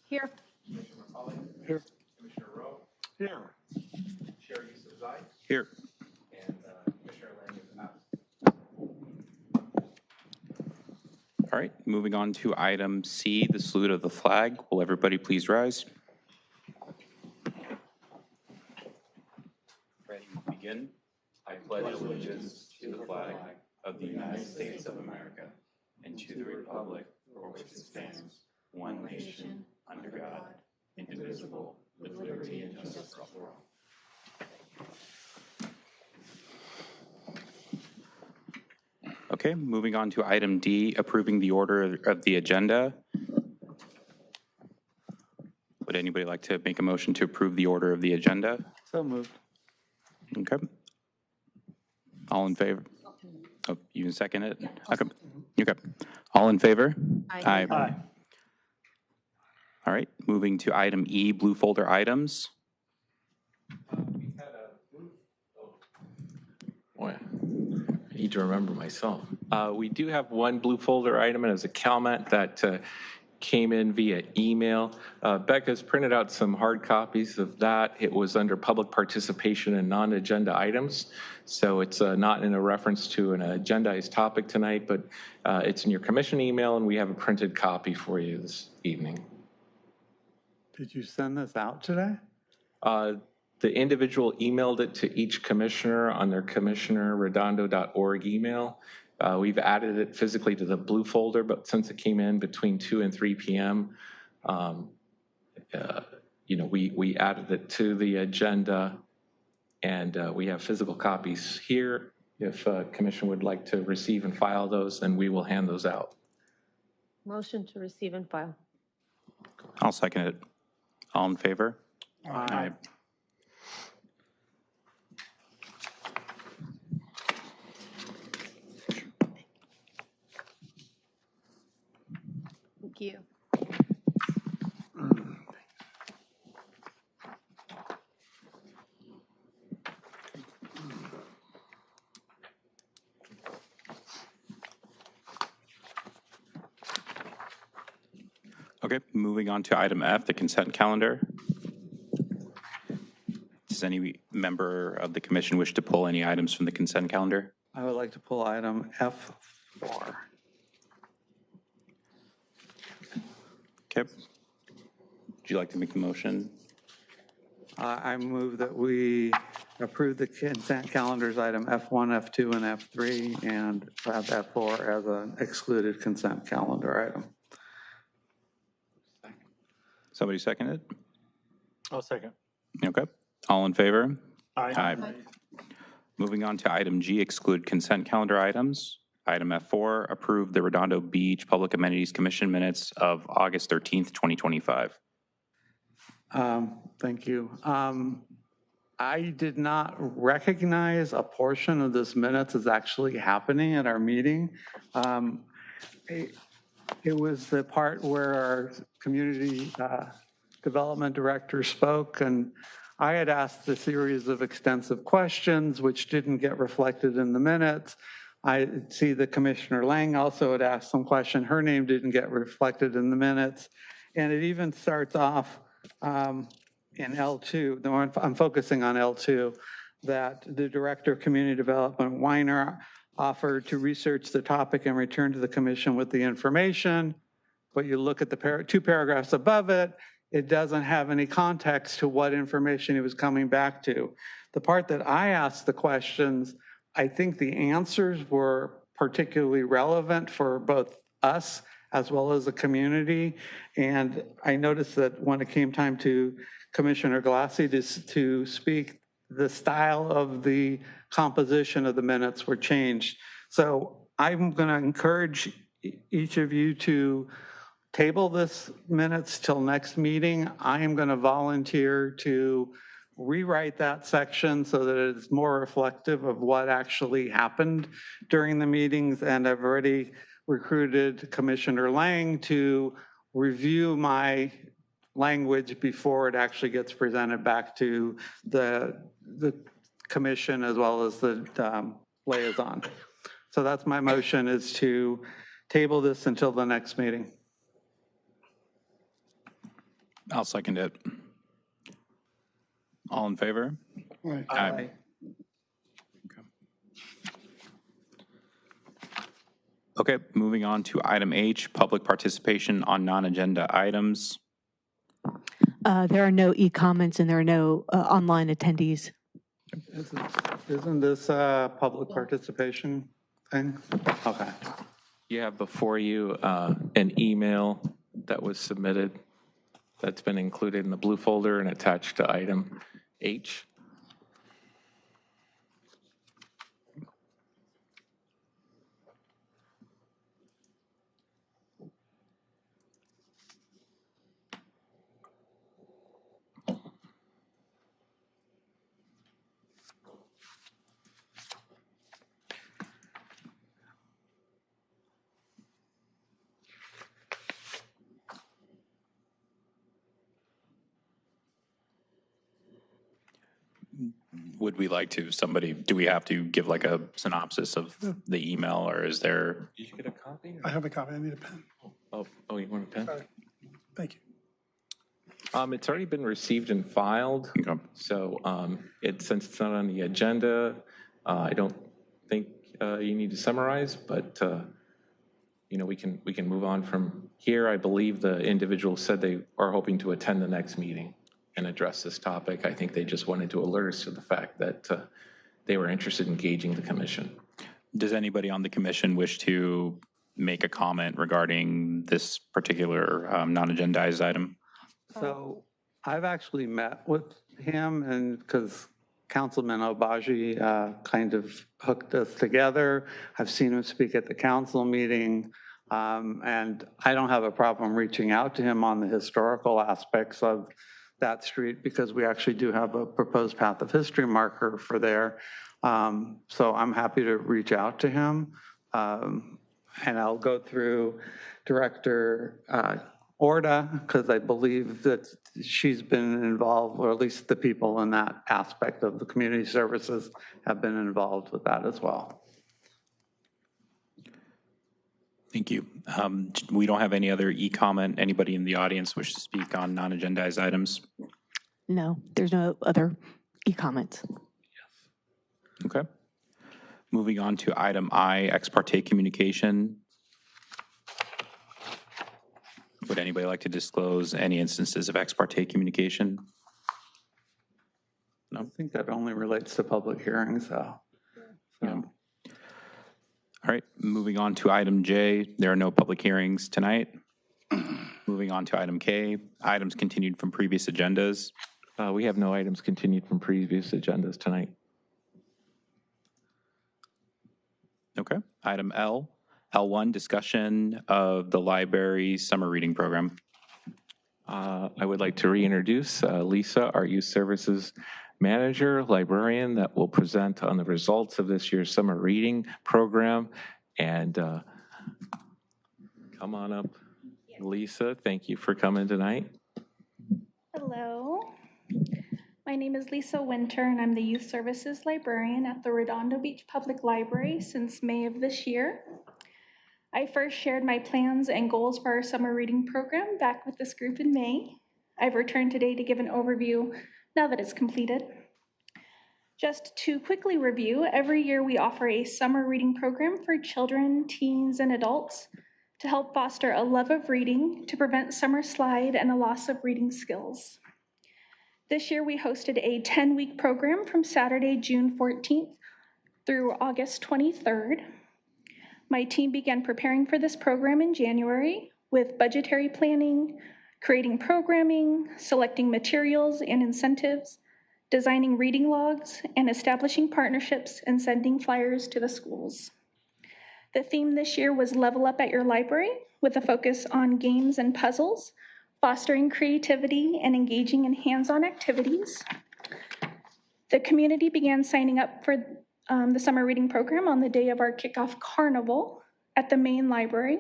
Here. Commissioner McCauley? Here. Commissioner Rowe? Here. Chair Yusufzai? Here. And Commissioner Lang is absent. All right, moving on to item C, the salute of the flag. Will everybody please rise? Ready to begin? I pledge allegiance to the flag of the United States of America and to the republic for which it stands, one nation, under God, indivisible, with liberty and justice for all. Okay, moving on to item D, approving the order of the agenda. Would anybody like to make a motion to approve the order of the agenda? So moved. Okay. All in favor? Oh, you can second it? Okay. Okay. All in favor? Aye. Aye. All right, moving to item E, blue folder items. Boy, I need to remember myself. We do have one blue folder item, and it was a comment that came in via email. Becca's printed out some hard copies of that. It was under public participation and non-agenda items. So it's not in a reference to an agendized topic tonight, but it's in your commission email, and we have a printed copy for you this evening. Did you send this out today? The individual emailed it to each commissioner on their commissionerredondo.org email. We've added it physically to the blue folder, but since it came in between 2 and 3 p.m., we added it to the agenda, and we have physical copies here. If commission would like to receive and file those, then we will hand those out. Motion to receive and file. I'll second it. All in favor? Aye. Thank you. Okay, moving on to item F, the consent calendar. Does any member of the commission wish to pull any items from the consent calendar? I would like to pull item F4. Okay. Would you like to make the motion? I move that we approve the consent calendars item F1, F2, and F3, and have F4 as an excluded consent calendar item. Somebody second it? I'll second. Okay. All in favor? Aye. Moving on to item G, exclude consent calendar items. Item F4, approve the Redondo Beach Public Amenities Commission minutes of August 13th, 2025. Thank you. I did not recognize a portion of this minutes as actually happening at our meeting. It was the part where our community development director spoke, and I had asked a series of extensive questions which didn't get reflected in the minutes. I see the Commissioner Lang also had asked some question. Her name didn't get reflected in the minutes. And it even starts off in L2, no, I'm focusing on L2, that the Director of Community Development, Weiner, offered to research the topic and return to the commission with the information. But you look at the two paragraphs above it, it doesn't have any context to what information he was coming back to. The part that I asked the questions, I think the answers were particularly relevant for both us as well as the community. And I noticed that when it came time to Commissioner Galassi to speak, the style of the composition of the minutes were changed. So I'm going to encourage each of you to table this minutes till next meeting. I am going to volunteer to rewrite that section so that it's more reflective of what actually happened during the meetings. And I've already recruited Commissioner Lang to review my language before it actually gets presented back to the commission as well as the liaison. So that's my motion, is to table this until the next meeting. I'll second it. All in favor? Aye. Okay, moving on to item H, public participation on non-agenda items. There are no e-comments and there are no online attendees. Isn't this a public participation thing? Okay. You have before you an email that was submitted that's been included in the blue folder and attached to item H. Would we like to, do we have to give like a synopsis of the email, or is there? Did you get a copy? I have a copy. I need a pen. Oh, you want a pen? Sorry. Thank you. It's already been received and filed. Okay. So since it's not on the agenda, I don't think you need to summarize, but we can move on from here. I believe the individual said they are hoping to attend the next meeting and address this topic. I think they just wanted to alert us to the fact that they were interested in engaging the commission. Does anybody on the commission wish to make a comment regarding this particular non-agendized item? So I've actually met with him, and because Councilman Obaji kind of hooked us together. I've seen him speak at the council meeting, and I don't have a problem reaching out to him on the historical aspects of that street, because we actually do have a proposed path of history marker for there. So I'm happy to reach out to him. And I'll go through Director Orda, because I believe that she's been involved, or at least the people in that aspect of the community services have been involved with that as well. Thank you. We don't have any other e-comment. Anybody in the audience wish to speak on non-agendized items? No, there's no other e-comments. Okay. Moving on to item I, ex parte communication. Would anybody like to disclose any instances of ex parte communication? I think that only relates to public hearings, though. Yeah. All right, moving on to item J, there are no public hearings tonight. Moving on to item K, items continued from previous agendas. We have no items continued from previous agendas tonight. Okay, item L, L1, discussion of the library summer reading program. I would like to reintroduce Lisa, our youth services manager, librarian, that will present on the results of this year's summer reading program. And come on up, Lisa. Thank you for coming tonight. Hello. My name is Lisa Winter, and I'm the youth services librarian at the Redondo Beach Public Library since May of this year. I first shared my plans and goals for our summer reading program back with this group in May. I've returned today to give an overview now that it's completed. Just to quickly review, every year we offer a summer reading program for children, teens, and adults to help foster a love of reading, to prevent summer slide and a loss of reading skills. This year we hosted a 10-week program from Saturday, June 14th through August 23rd. My team began preparing for this program in January with budgetary planning, creating programming, selecting materials and incentives, designing reading logs, and establishing partnerships and sending flyers to the schools. The theme this year was Level Up at Your Library, with a focus on games and puzzles, fostering creativity and engaging in hands-on activities. The community began signing up for the summer reading program on the day of our kickoff carnival at the main library,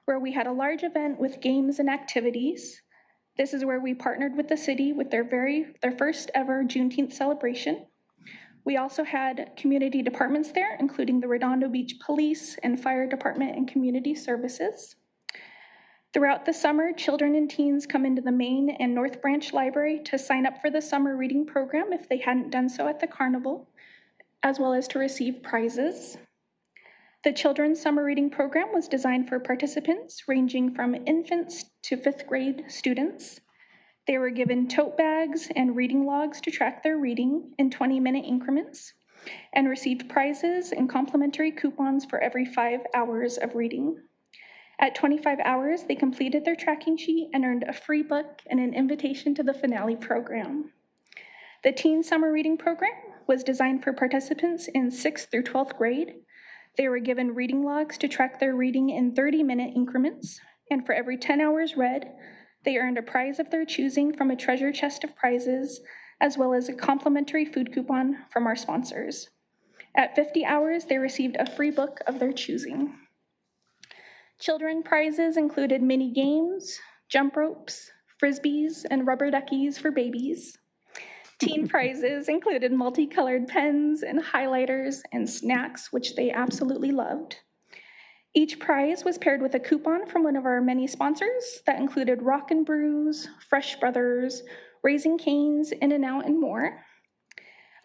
where we had a large event with games and activities. This is where we partnered with the city with their first ever Juneteenth celebration. We also had community departments there, including the Redondo Beach Police and Fire Department and Community Services. Throughout the summer, children and teens come into the Main and North Branch Library to sign up for the summer reading program if they hadn't done so at the carnival, as well as to receive prizes. The Children's Summer Reading Program was designed for participants ranging from infants to 5th grade students. They were given tote bags and reading logs to track their reading in 20-minute increments and received prizes and complimentary coupons for every 5 hours of reading. At 25 hours, they completed their tracking sheet and earned a free book and an invitation to the finale program. The Teen Summer Reading Program was designed for participants in 6th through 12th grade. They were given reading logs to track their reading in 30-minute increments, and for every 10 hours read, they earned a prize of their choosing from a treasure chest of prizes, as well as a complimentary food coupon from our sponsors. At 50 hours, they received a free book of their choosing. Children prizes included mini games, jump ropes, frisbees, and rubber duckies for babies. Teen prizes included multicolored pens and highlighters and snacks, which they absolutely loved. Each prize was paired with a coupon from one of our many sponsors that included Rock and Brews, Fresh Brothers, Raising Cane's, In-N-Out, and more.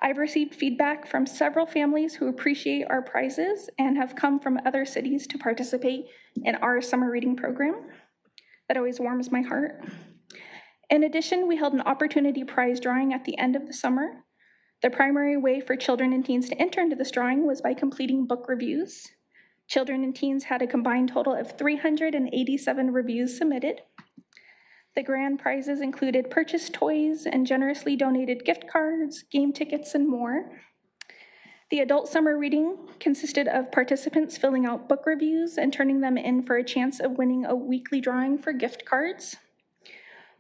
I've received feedback from several families who appreciate our prizes and have come from other cities to participate in our summer reading program. That always warms my heart. In addition, we held an opportunity prize drawing at the end of the summer. The primary way for children and teens to enter into this drawing was by completing book reviews. Children and teens had a combined total of 387 reviews submitted. The grand prizes included purchased toys and generously donated gift cards, game tickets, and more. The adult summer reading consisted of participants filling out book reviews and turning them in for a chance of winning a weekly drawing for gift cards.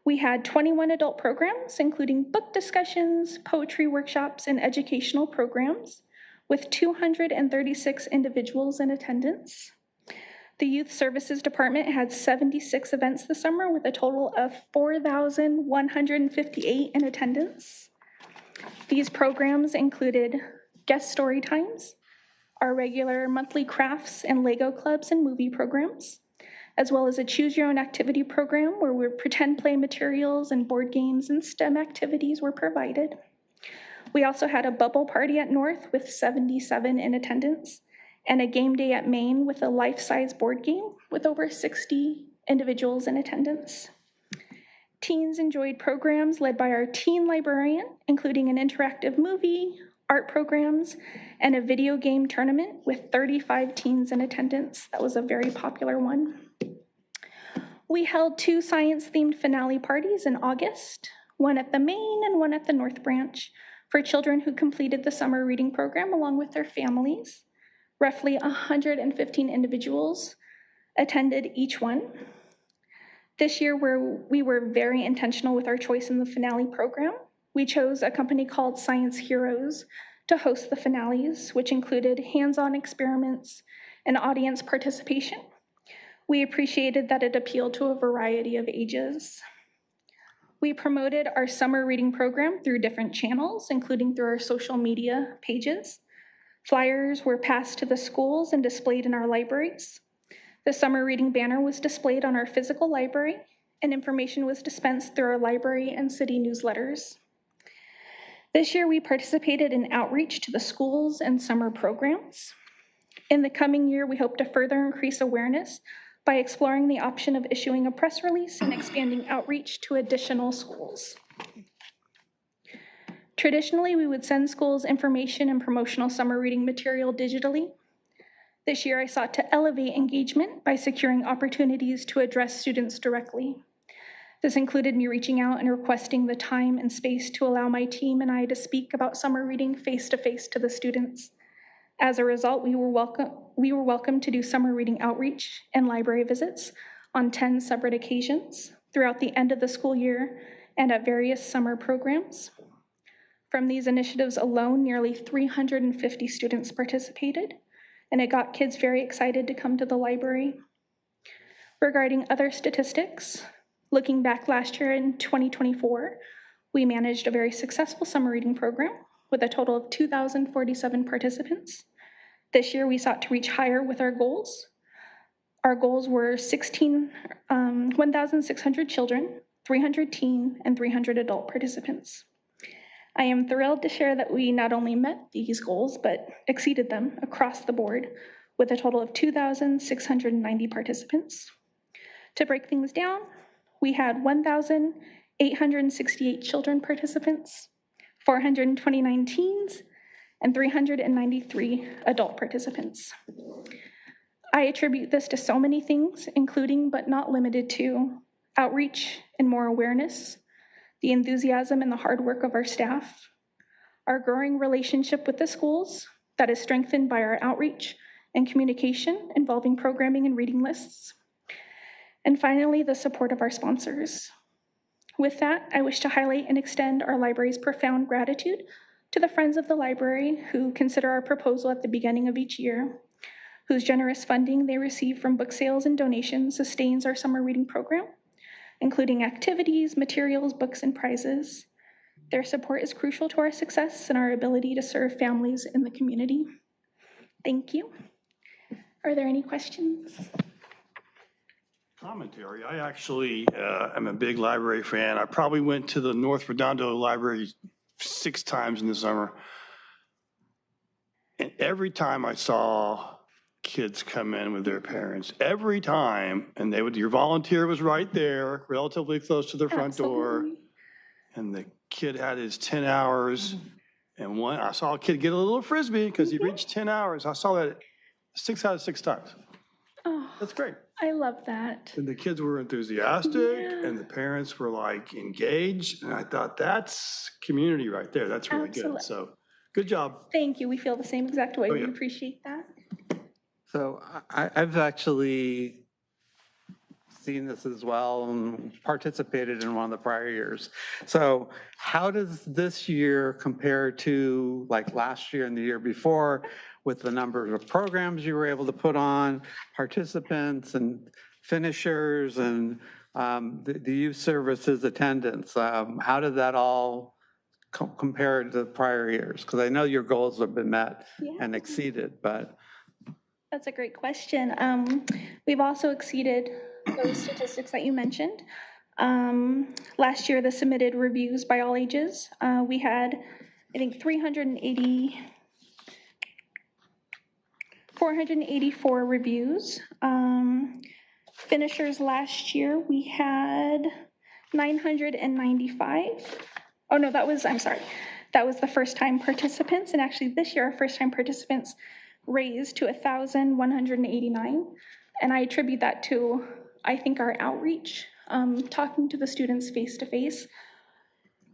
We had 21 adult programs, including book discussions, poetry workshops, and educational programs, with 236 individuals in attendance. The Youth Services Department had 76 events this summer with a total of 4,158 in attendance. These programs included guest story times, our regular monthly crafts and Lego clubs and movie programs, as well as a choose your own activity program where pretend play materials and board games and STEM activities were provided. We also had a bubble party at North with 77 in attendance, and a game day at Maine with a life-size board game with over 60 individuals in attendance. Teens enjoyed programs led by our teen librarian, including an interactive movie, art programs, and a video game tournament with 35 teens in attendance. That was a very popular one. We held 2 science-themed finale parties in August, one at the Main and one at the North Branch, for children who completed the summer reading program along with their families. Roughly 115 individuals attended each one. This year, we were very intentional with our choice in the finale program. We chose a company called Science Heroes to host the finales, which included hands-on experiments and audience participation. We appreciated that it appealed to a variety of ages. We promoted our summer reading program through different channels, including through our social media pages. Flyers were passed to the schools and displayed in our libraries. The summer reading banner was displayed on our physical library, and information was dispensed through our library and city newsletters. This year, we participated in outreach to the schools and summer programs. In the coming year, we hope to further increase awareness by exploring the option of issuing a press release and expanding outreach to additional schools. Traditionally, we would send schools information and promotional summer reading material digitally. This year, I sought to elevate engagement by securing opportunities to address students directly. This included me reaching out and requesting the time and space to allow my team and I to speak about summer reading face-to-face to the students. As a result, we were welcome to do summer reading outreach and library visits on 10 separate occasions throughout the end of the school year and at various summer programs. From these initiatives alone, nearly 350 students participated, and it got kids very excited to come to the library. Regarding other statistics, looking back last year in 2024, we managed a very successful summer reading program with a total of 2,047 participants. This year, we sought to reach higher with our goals. Our goals were 1,600 children, 300 teen, and 300 adult participants. I am thrilled to share that we not only met these goals, but exceeded them across the board with a total of 2,690 participants. To break things down, we had 1,868 children participants, 429 teens, and 393 adult participants. I attribute this to so many things, including but not limited to outreach and more awareness, the enthusiasm and the hard work of our staff, our growing relationship with the schools that is strengthened by our outreach and communication involving programming and reading lists, and finally, the support of our sponsors. With that, I wish to highlight and extend our library's profound gratitude to the Friends of the Library who consider our proposal at the beginning of each year, whose generous funding they receive from book sales and donations sustains our summer reading program, including activities, materials, books, and prizes. Their support is crucial to our success and our ability to serve families in the community. Thank you. Are there any questions? Commentary. I actually am a big library fan. I probably went to the North Redondo Library 6 times in the summer. And every time I saw kids come in with their parents, every time, and your volunteer was right there, relatively close to the front door, Absolutely. and the kid had his 10 hours. And I saw a kid get a little frisbee because he reached 10 hours. I saw that 6 out of 6 times. Oh, That's great. I love that. And the kids were enthusiastic, and the parents were like engaged. And I thought, that's community right there. That's really Absolutely. good. So good job. Thank you. We feel the same exact way. Oh, We yeah. appreciate that. So I've actually seen this as well and participated in one of the prior years. So how does this year compare to like last year and the year before with the number of programs you were able to put on, participants and finishers and the youth services attendance? How did that all compare to the prior years? Because I know your goals have been met and exceeded, but. That's a great question. We've also exceeded those statistics that you mentioned. Last year, the submitted reviews by all ages, we had, I think, 484 reviews. Finishers last year, we had 995. Oh, no, I'm sorry. That was the first-time participants. And actually, this year, our first-time participants raised to 1,189. And I attribute that to, I think, our outreach, talking to the students face-to-face,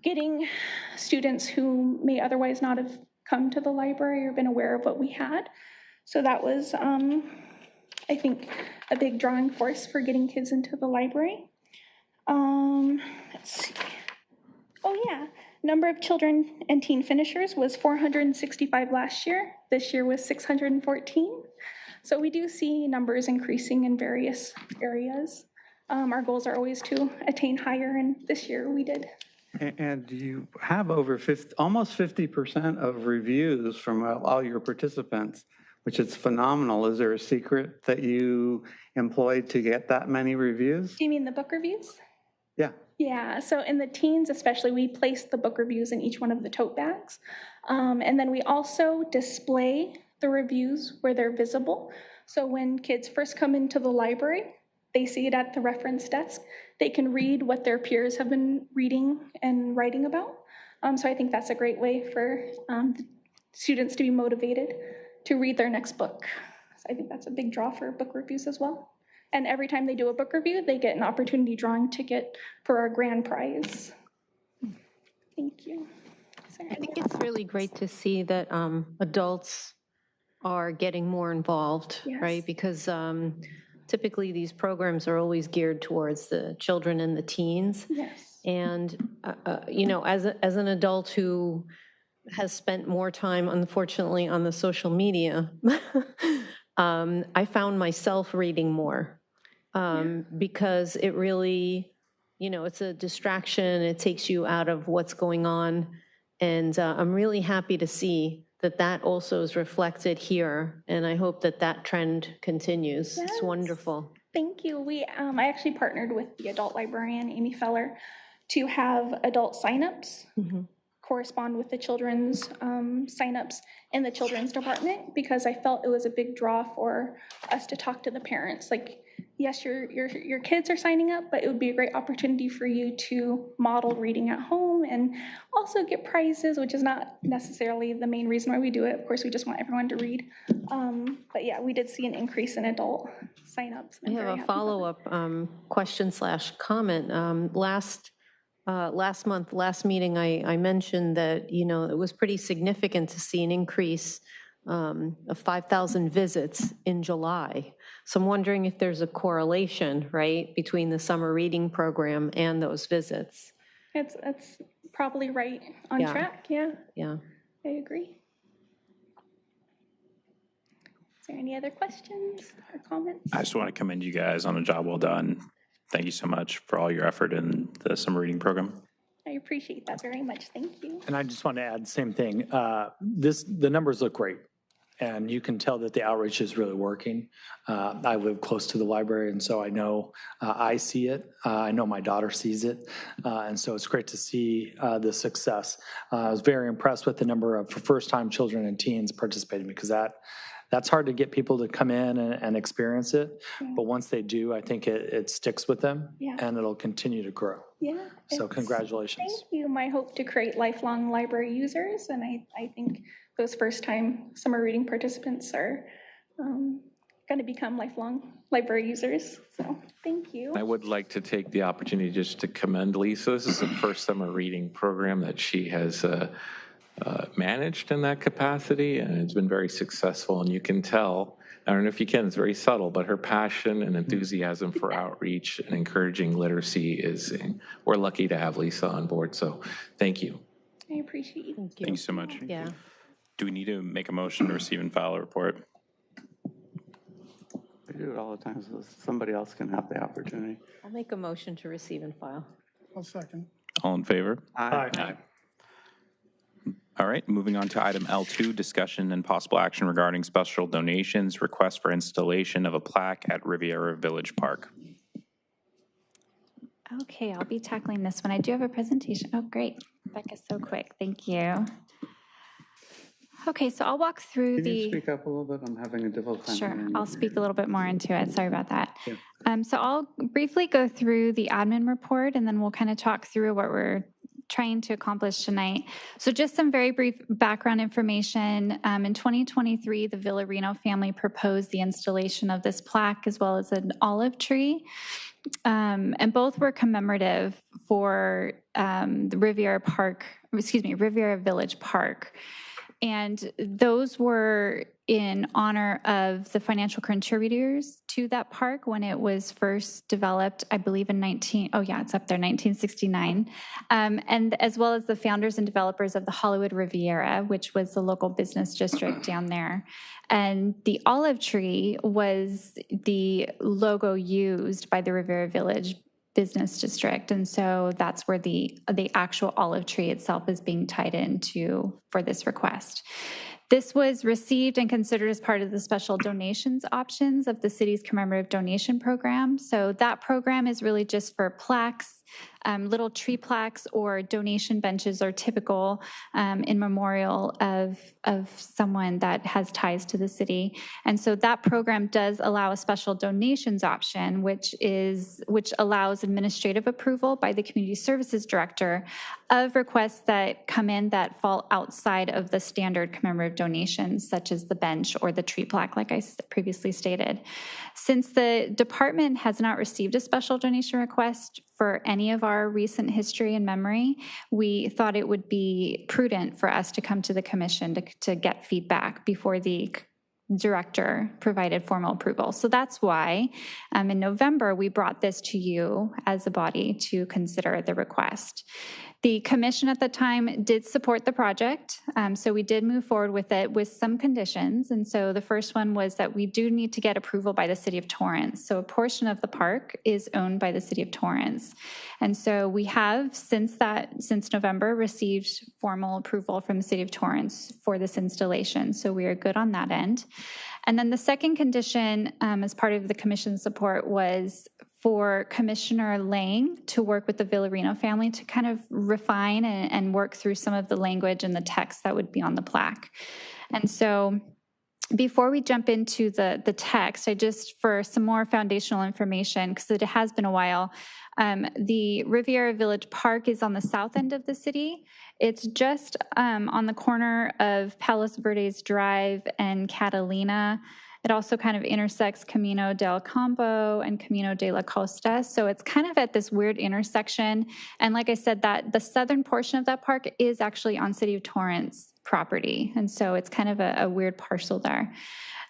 getting students who may otherwise not have come to the library or been aware of what we had. So that was, I think, a big drawing force for getting kids into the library. Let's see. Oh, yeah. Number of children and teen finishers was 465 last year. This year was 614. So we do see numbers increasing in various areas. Our goals are always to attain higher, and this year we did. And you have over almost 50% of reviews from all your participants, which is phenomenal. Is there a secret that you employed to get that many reviews? Do you mean the book reviews? Yeah. Yeah, so in the teens especially, we place the book reviews in each one of the tote bags. And then we also display the reviews where they're visible. So when kids first come into the library, they see it at the reference desk. They can read what their peers have been reading and writing about. So I think that's a great way for students to be motivated to read their next book. So I think that's a big draw for book reviews as well. And every time they do a book review, they get an opportunity drawing ticket for our grand prize. Thank you. I think it's really great to see that adults are getting more involved, Yes. right? Because typically these programs are always geared towards the children and the teens. Yes. And, you know, as an adult who has spent more time, unfortunately, on the social media, I found myself reading more because it really, you know, it's a distraction. It takes you out of what's going on. And I'm really happy to see that also is reflected here, and I hope that trend continues. Yes. It's wonderful. Thank you. I actually partnered with the adult librarian, Amy Feller, to have adult signups correspond with the children's signups in the children's department, because I felt it was a big draw for us to talk to the parents. Like, yes, your kids are signing up, but it would be a great opportunity for you to model reading at home and also get prizes, which is not necessarily the main reason why we do it. Of course, we just want everyone to read. But yeah, we did see an increase in adult signups. I have a follow-up question/comment. Last meeting, I mentioned that, it was pretty significant to see an increase of 5,000 visits in July. So I'm wondering if there's a correlation, right, between the summer reading program and those visits. That's probably right on track, yeah. Yeah. I agree. Is there any other questions or comments? I just want to commend you guys on a job well done. Thank you so much for all your effort in the summer reading program. I appreciate that very much. Thank you. And I just want to add the same thing. The numbers look great, and you can tell that the outreach is really working. I live close to the library, and so I know I see it. I know my daughter sees it, and so it's great to see the success. I was very impressed with the number of first-time children and teens participating, because that's hard to get people to come in and experience it. But once they do, I think it sticks with them, and it'll continue to grow. Yeah. So congratulations. Thank you. My hope to create lifelong library users, and I think those first-time summer reading participants are going to become lifelong library users. So thank you. I would like to take the opportunity just to commend Lisa. This is the first summer reading program that she has managed in that capacity, and it's been very successful. And you can tell, I don't know if you can, it's very subtle, but her passion and enthusiasm for outreach and encouraging literacy we're lucky to have Lisa on board. So thank you. I appreciate you. Thank you so much. Yeah. Do we need to make a motion to receive and file a report? We do it all the time, so somebody else can have the opportunity. I'll make a motion to receive and file. I'll second. All in favor? Aye. All right, moving on to item L2, discussion and possible action regarding special donations, request for installation of a plaque at Riviera Village Park. Okay, I'll be tackling this one. I do have a presentation. Oh, great. Becca's so quick. Thank you. Okay, so I'll walk through Can you speak up a little bit? I'm having a difficult time. Sure, I'll speak a little bit more into it. Sorry about that. Yeah. So I'll briefly go through the admin report, and then we'll kind of talk through what we're trying to accomplish tonight. So just some very brief background information. In 2023, the Villarino family proposed the installation of this plaque as well as an olive tree. And both were commemorative for the Riviera Village Park. And those were in honor of the financial contributors to that park when it was first developed, I believe in 1969. And as well as the founders and developers of the Hollywood Riviera, which was the local business district down there. And the olive tree was the logo used by the Riviera Village business district, and so that's where the actual olive tree itself is being tied into for this request. This was received and considered as part of the special donations options of the city's commemorative donation program. So that program is really just for plaques. Little tree plaques or donation benches are typical in memorial of someone that has ties to the city. And so that program does allow a special donations option, which allows administrative approval by the community services director of requests that come in that fall outside of the standard commemorative donations, such as the bench or the tree plaque, like I previously stated. Since the department has not received a special donation request for any of our recent history and memory, we thought it would be prudent for us to come to the commission to get feedback before the director provided formal approval. So that's why in November, we brought this to you as a body to consider the request. The commission at the time did support the project, so we did move forward with it with some conditions. And so the first one was that we do need to get approval by the City of Torrance. So a portion of the park is owned by the City of Torrance. And so we have, since November, received formal approval from the City of Torrance for this installation. So we are good on that end. And then the second condition, as part of the commission's support, was for Commissioner Lang to work with the Villarino family to kind of refine and work through some of the language and the text that would be on the plaque. And so before we jump into the text, I just, for some more foundational information, because it has been a while, the Riviera Village Park is on the south end of the city. It's just on the corner of Palos Verdes Drive and Catalina. It also kind of intersects Camino del Campo and Camino de la Costa. So it's kind of at this weird intersection. And like I said, that the southern portion of that park is actually on City of Torrance property. And so it's kind of a weird parcel there.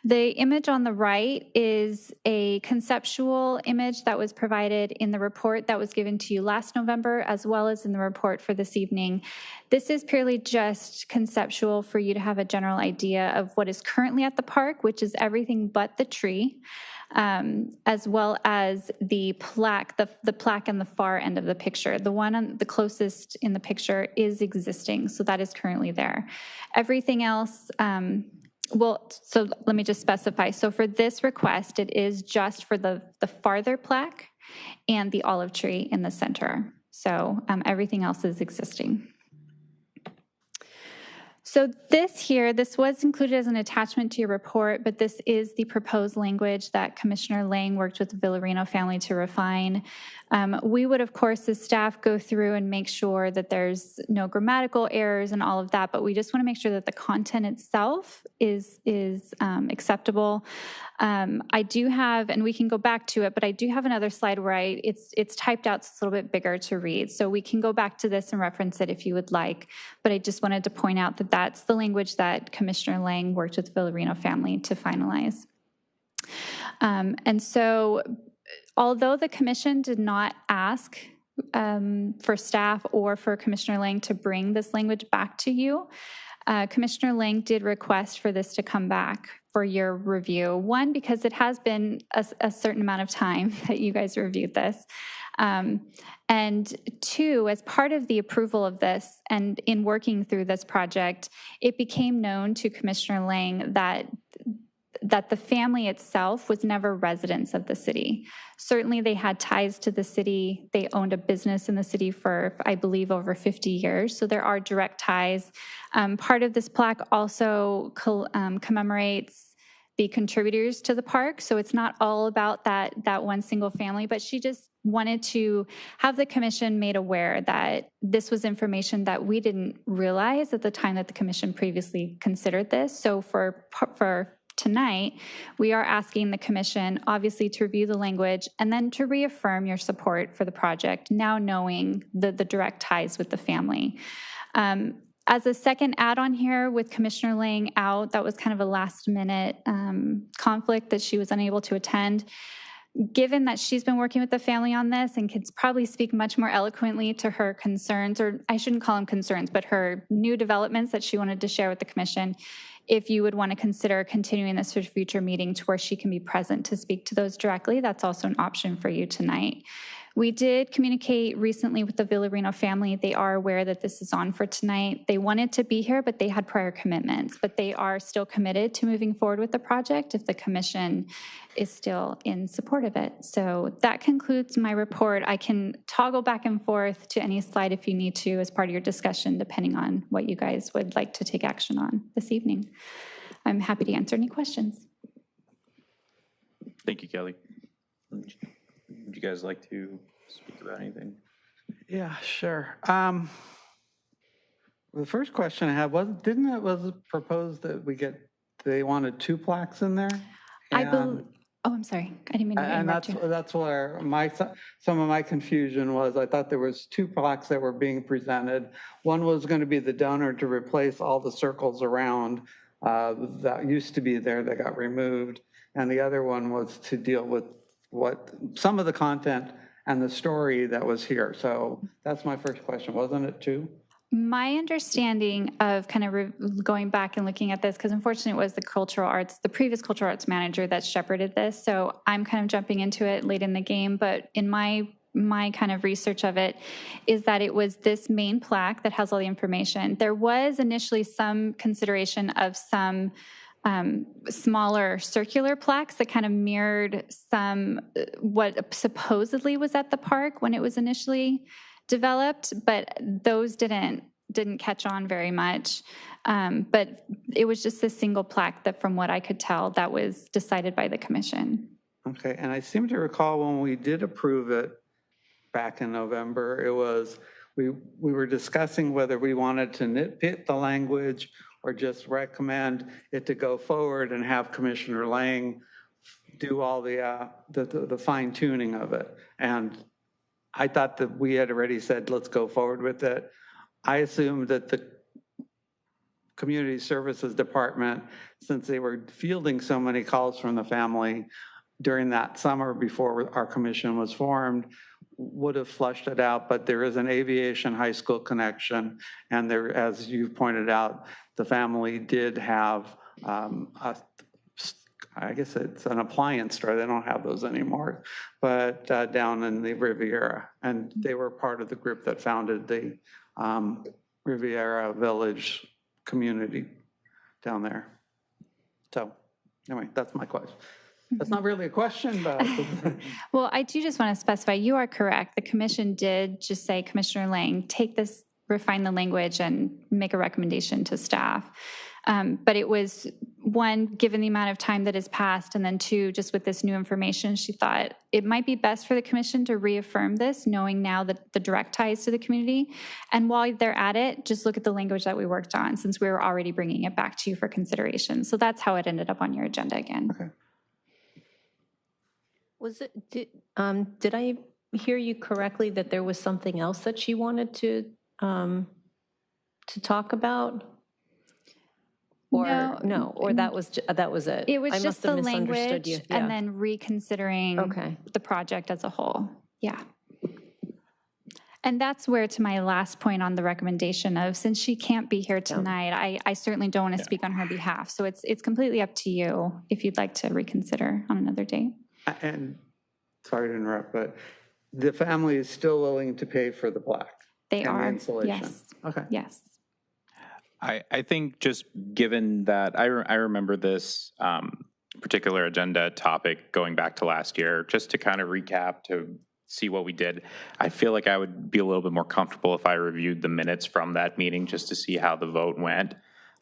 The image on the right is a conceptual image that was provided in the report that was given to you last November, as well as in the report for this evening. This is purely just conceptual for you to have a general idea of what is currently at the park, which is everything but the tree, as well as the plaque, the plaque on the far end of the picture. The one on the closest in the picture is existing, so that is currently there. Everything else, so let me just specify. So for this request, it is just for the farther plaque and the olive tree in the center. So everything else is existing. So this was included as an attachment to your report, but this is the proposed language that Commissioner Lang worked with the Villarino family to refine. We would, of course, as staff, go through and make sure that there's no grammatical errors and all of that, but we just want to make sure that the content itself is acceptable. I do have, and we can go back to it, but I do have another slide where it's typed out, so it's a little bit bigger to read. So we can go back to this and reference it if you would like, but I just wanted to point out that that's the language that Commissioner Lang worked with the Villarino family to finalize. And so although the commission did not ask for staff or for Commissioner Lang to bring this language back to you, Commissioner Lang did request for this to come back for your review. One, because it has been a certain amount of time that you guys reviewed this. And two, as part of the approval of this and in working through this project, it became known to Commissioner Lang that the family itself was never residents of the city. Certainly they had ties to the city. They owned a business in the city for, I believe, over 50 years. So there are direct ties. Part of this plaque also commemorates the contributors to the park. So it's not all about that one single family, but she just wanted to have the commission made aware that this was information that we didn't realize at the time that the commission previously considered this. So for tonight, we are asking the commission, obviously, to review the language and then to reaffirm your support for the project, now knowing the direct ties with the family. As a second add-on here with Commissioner Lang out, that was kind of a last-minute conflict that she was unable to attend. Given that she's been working with the family on this and can probably speak much more eloquently to her concerns, or I shouldn't call them concerns, but her new developments that she wanted to share with the commission, if you would want to consider continuing this for future meeting to where she can be present to speak to those directly, that's also an option for you tonight. We did communicate recently with the Villarino family. They are aware that this is on for tonight. They wanted to be here, but they had prior commitments. But they are still committed to moving forward with the project if the commission is still in support of it. So that concludes my report. I can toggle back and forth to any slide if you need to as part of your discussion, depending on what you guys would like to take action on this evening. I'm happy to answer any questions. Thank you, Kelly. Would you guys like to speak about anything? Yeah, sure. The first question I had was, was it proposed that they wanted 2 plaques in there? I'm sorry. I didn't mean to interrupt you. And that's where some of my confusion was. I thought there was 2 plaques that were being presented. One was going to be the donor to replace all the circles around that used to be there that got removed. And the other one was to deal with some of the content and the story that was here. So that's my first question, wasn't it too? My understanding of kind of going back and looking at this, because unfortunately it was the previous cultural arts manager that shepherded this, so I'm kind of jumping into it late in the game, but in my kind of research of it is that it was this main plaque that has all the information. There was initially some consideration of some smaller circular plaques that kind of mirrored what supposedly was at the park when it was initially developed, but those didn't catch on very much. But it was just a single plaque that, from what I could tell, that was decided by the commission. Okay, and I seem to recall when we did approve it back in November, it was, we were discussing whether we wanted to nitpick the language or just recommend it to go forward and have Commissioner Lang do all the fine tuning of it. And I thought that we had already said, let's go forward with it. I assumed that the Community Services Department, since they were fielding so many calls from the family during that summer before our commission was formed, would have flushed it out. But there is an aviation high school connection. And there, as you pointed out, the family did have I guess it's an appliance store. They don't have those anymore, but down in the Riviera. And they were part of the group that founded the Riviera Village community down there. So anyway, that's my question. That's not really a question, but. Well, I do just want to specify, you are correct. The commission did just say, Commissioner Lang, take this, refine the language and make a recommendation to staff. But it was, one, given the amount of time that has passed, and then two, just with this new information, she thought it might be best for the commission to reaffirm this, knowing now that the direct ties to the community. And while they're at it, just look at the language that we worked on, since we were already bringing it back to you for consideration. So that's how it ended up on your agenda again. Okay. Did I hear you correctly that there was something else that she wanted to talk about? Or no, or that was it? It was I just must have the misunderstood language you. and then reconsidering the project as a whole. Yeah. And that's where, to my last point on the recommendation of, since she can't be here tonight, I certainly don't want to speak on her behalf. So it's completely up to you if you'd like to reconsider on another date. And sorry to interrupt, but the family is still willing to pay for the plaque? They are, the installation. yes. Okay. Yes. I think just given that, I remember this particular agenda topic going back to last year, just to kind of recap to see what we did. I feel like I would be a little bit more comfortable if I reviewed the minutes from that meeting just to see how the vote went.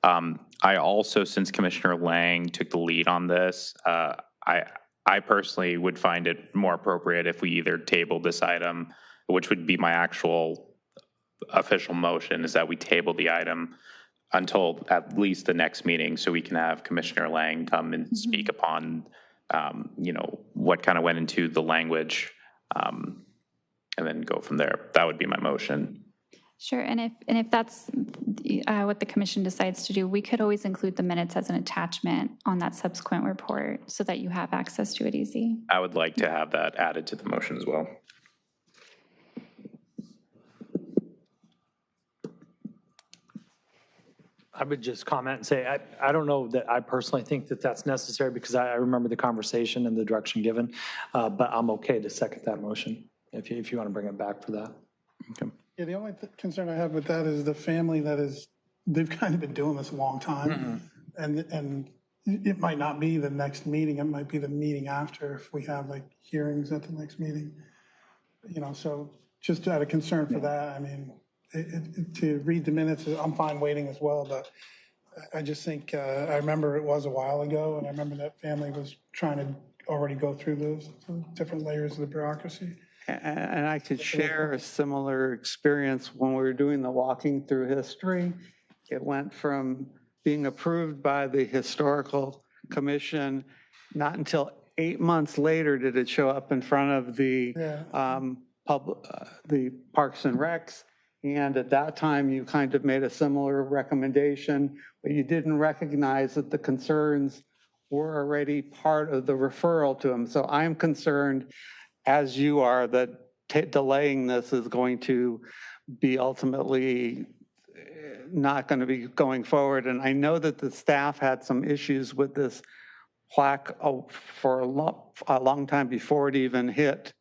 I also, since Commissioner Lang took the lead on this, I personally would find it more appropriate if we either table this item, which would be my actual official motion, is that we table the item until at least the next meeting, so we can have Commissioner Lang come and speak upon, what kind of went into the language, and then go from there. That would be my motion. Sure, and if that's what the commission decides to do, we could always include the minutes as an attachment on that subsequent report so that you have access to it easy. I would like to have that added to the motion as well. I would just comment and say, I don't know that I personally think that that's necessary, because I remember the conversation and the direction given, but I'm okay to second that motion if you want to bring it back for that. Okay. Yeah, the only concern I have with that is the family they've kind of been doing this a long time. And it might not be the next meeting, it might be the meeting after if we have like hearings at the next meeting. So just out of concern for that, I mean, to read the minutes, I'm fine waiting as well, but I just think, I remember it was a while ago, and I remember that family was trying to already go through those different layers of the bureaucracy. And I could share a similar experience when we were doing the walking through history. It went from being approved by the Historical Commission, not until 8 months later did it show up in front of the the Parks and Recs, And at that time, you kind of made a similar recommendation, but you didn't recognize that the concerns were already part of the referral to them. So I'm concerned, as you are, that delaying this is going to be ultimately not going to be going forward. And I know that the staff had some issues with this plaque for a long time before it even hit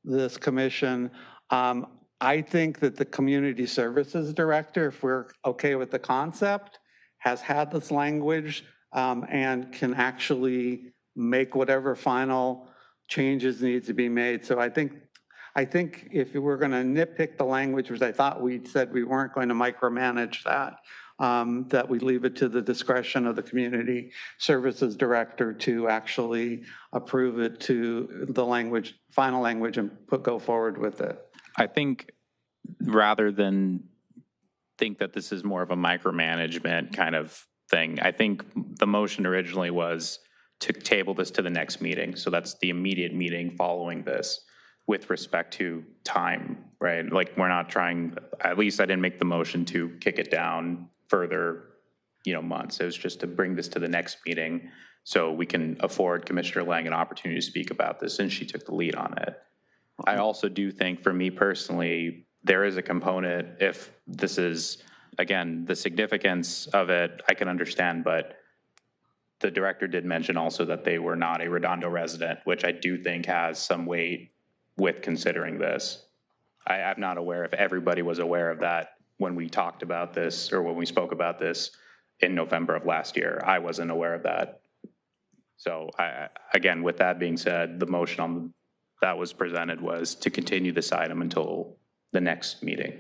this commission. I think that the community services director, if we're okay with the concept, has had this language and can actually make whatever final changes need to be made. So I think if we're going to nitpick the language, which I thought we said we weren't going to micromanage that, that we leave it to the discretion of the community services director to actually approve it to the language, final language, and go forward with it. I think rather than think that this is more of a micromanagement kind of thing, I think the motion originally was to table this to the next meeting. So that's the immediate meeting following this with respect to time, right? Like we're not trying, at least I didn't make the motion to kick it down further, months. It was just to bring this to the next meeting so we can afford Commissioner Lang an opportunity to speak about this, and she took the lead on it. I also do think, for me personally, there is a component, if this is, again, the significance of it, I can understand, but the director did mention also that they were not a Redondo resident, which I do think has some weight with considering this. I'm not aware if everybody was aware of that when we talked about this or when we spoke about this in November of last year. I wasn't aware of that. So again, with that being said, the motion that was presented was to continue this item until the next meeting.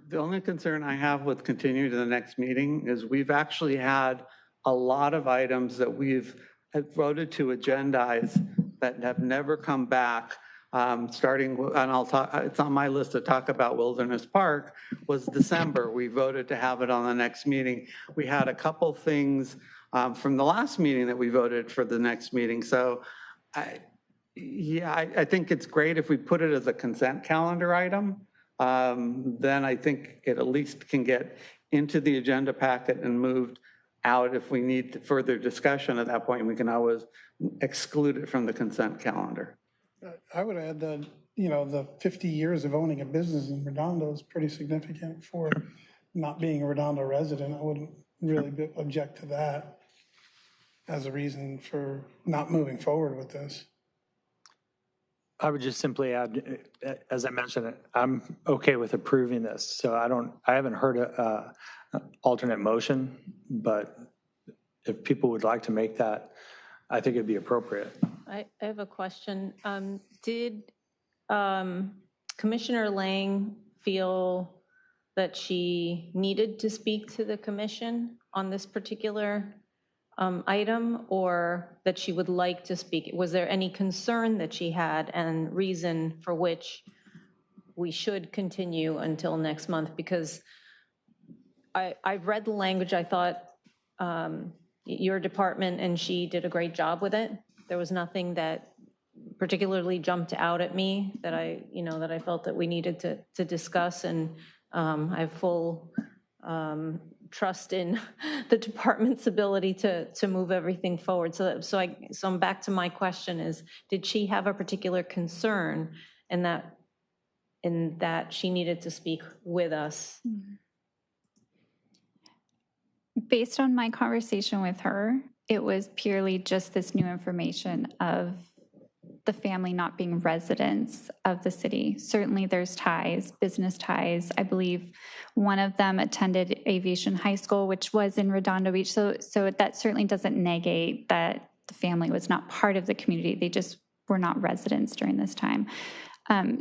The only concern I have with continuing to the next meeting is we've actually had a lot of items that we've voted to agendize that have never come back. Starting, and I'll talk, it's on my list to talk about Wilderness Park, was December. We voted to have it on the next meeting. We had a couple things from the last meeting that we voted for the next meeting. So I think it's great if we put it as a consent calendar item. Then I think it at least can get into the agenda packet and moved out. If we need further discussion at that point, we can always exclude it from the consent calendar. I would add that, the 50 years of owning a business in Redondo is pretty significant for not being a Redondo resident. I wouldn't really object to that as a reason for not moving forward with this. I would just simply add, as I mentioned, I'm okay with approving this. So I haven't heard an alternate motion, but if people would like to make that, I think it'd be appropriate. I have a question. Did Commissioner Lang feel that she needed to speak to the commission on this particular item, or that she would like to speak? Was there any concern that she had and reason for which we should continue until next month? Because I've read the language. I thought your department and she did a great job with it. There was nothing that particularly jumped out at me that I felt that we needed to discuss, and I have full trust in the department's ability to move everything forward. So I'm back to my question is, did she have a particular concern in that she needed to speak with us? Based on my conversation with her, it was purely just this new information of the family not being residents of the city. Certainly there's ties, business ties. I believe one of them attended Aviation High School, which was in Redondo Beach. So that certainly doesn't negate that the family was not part of the community. They just were not residents during this time.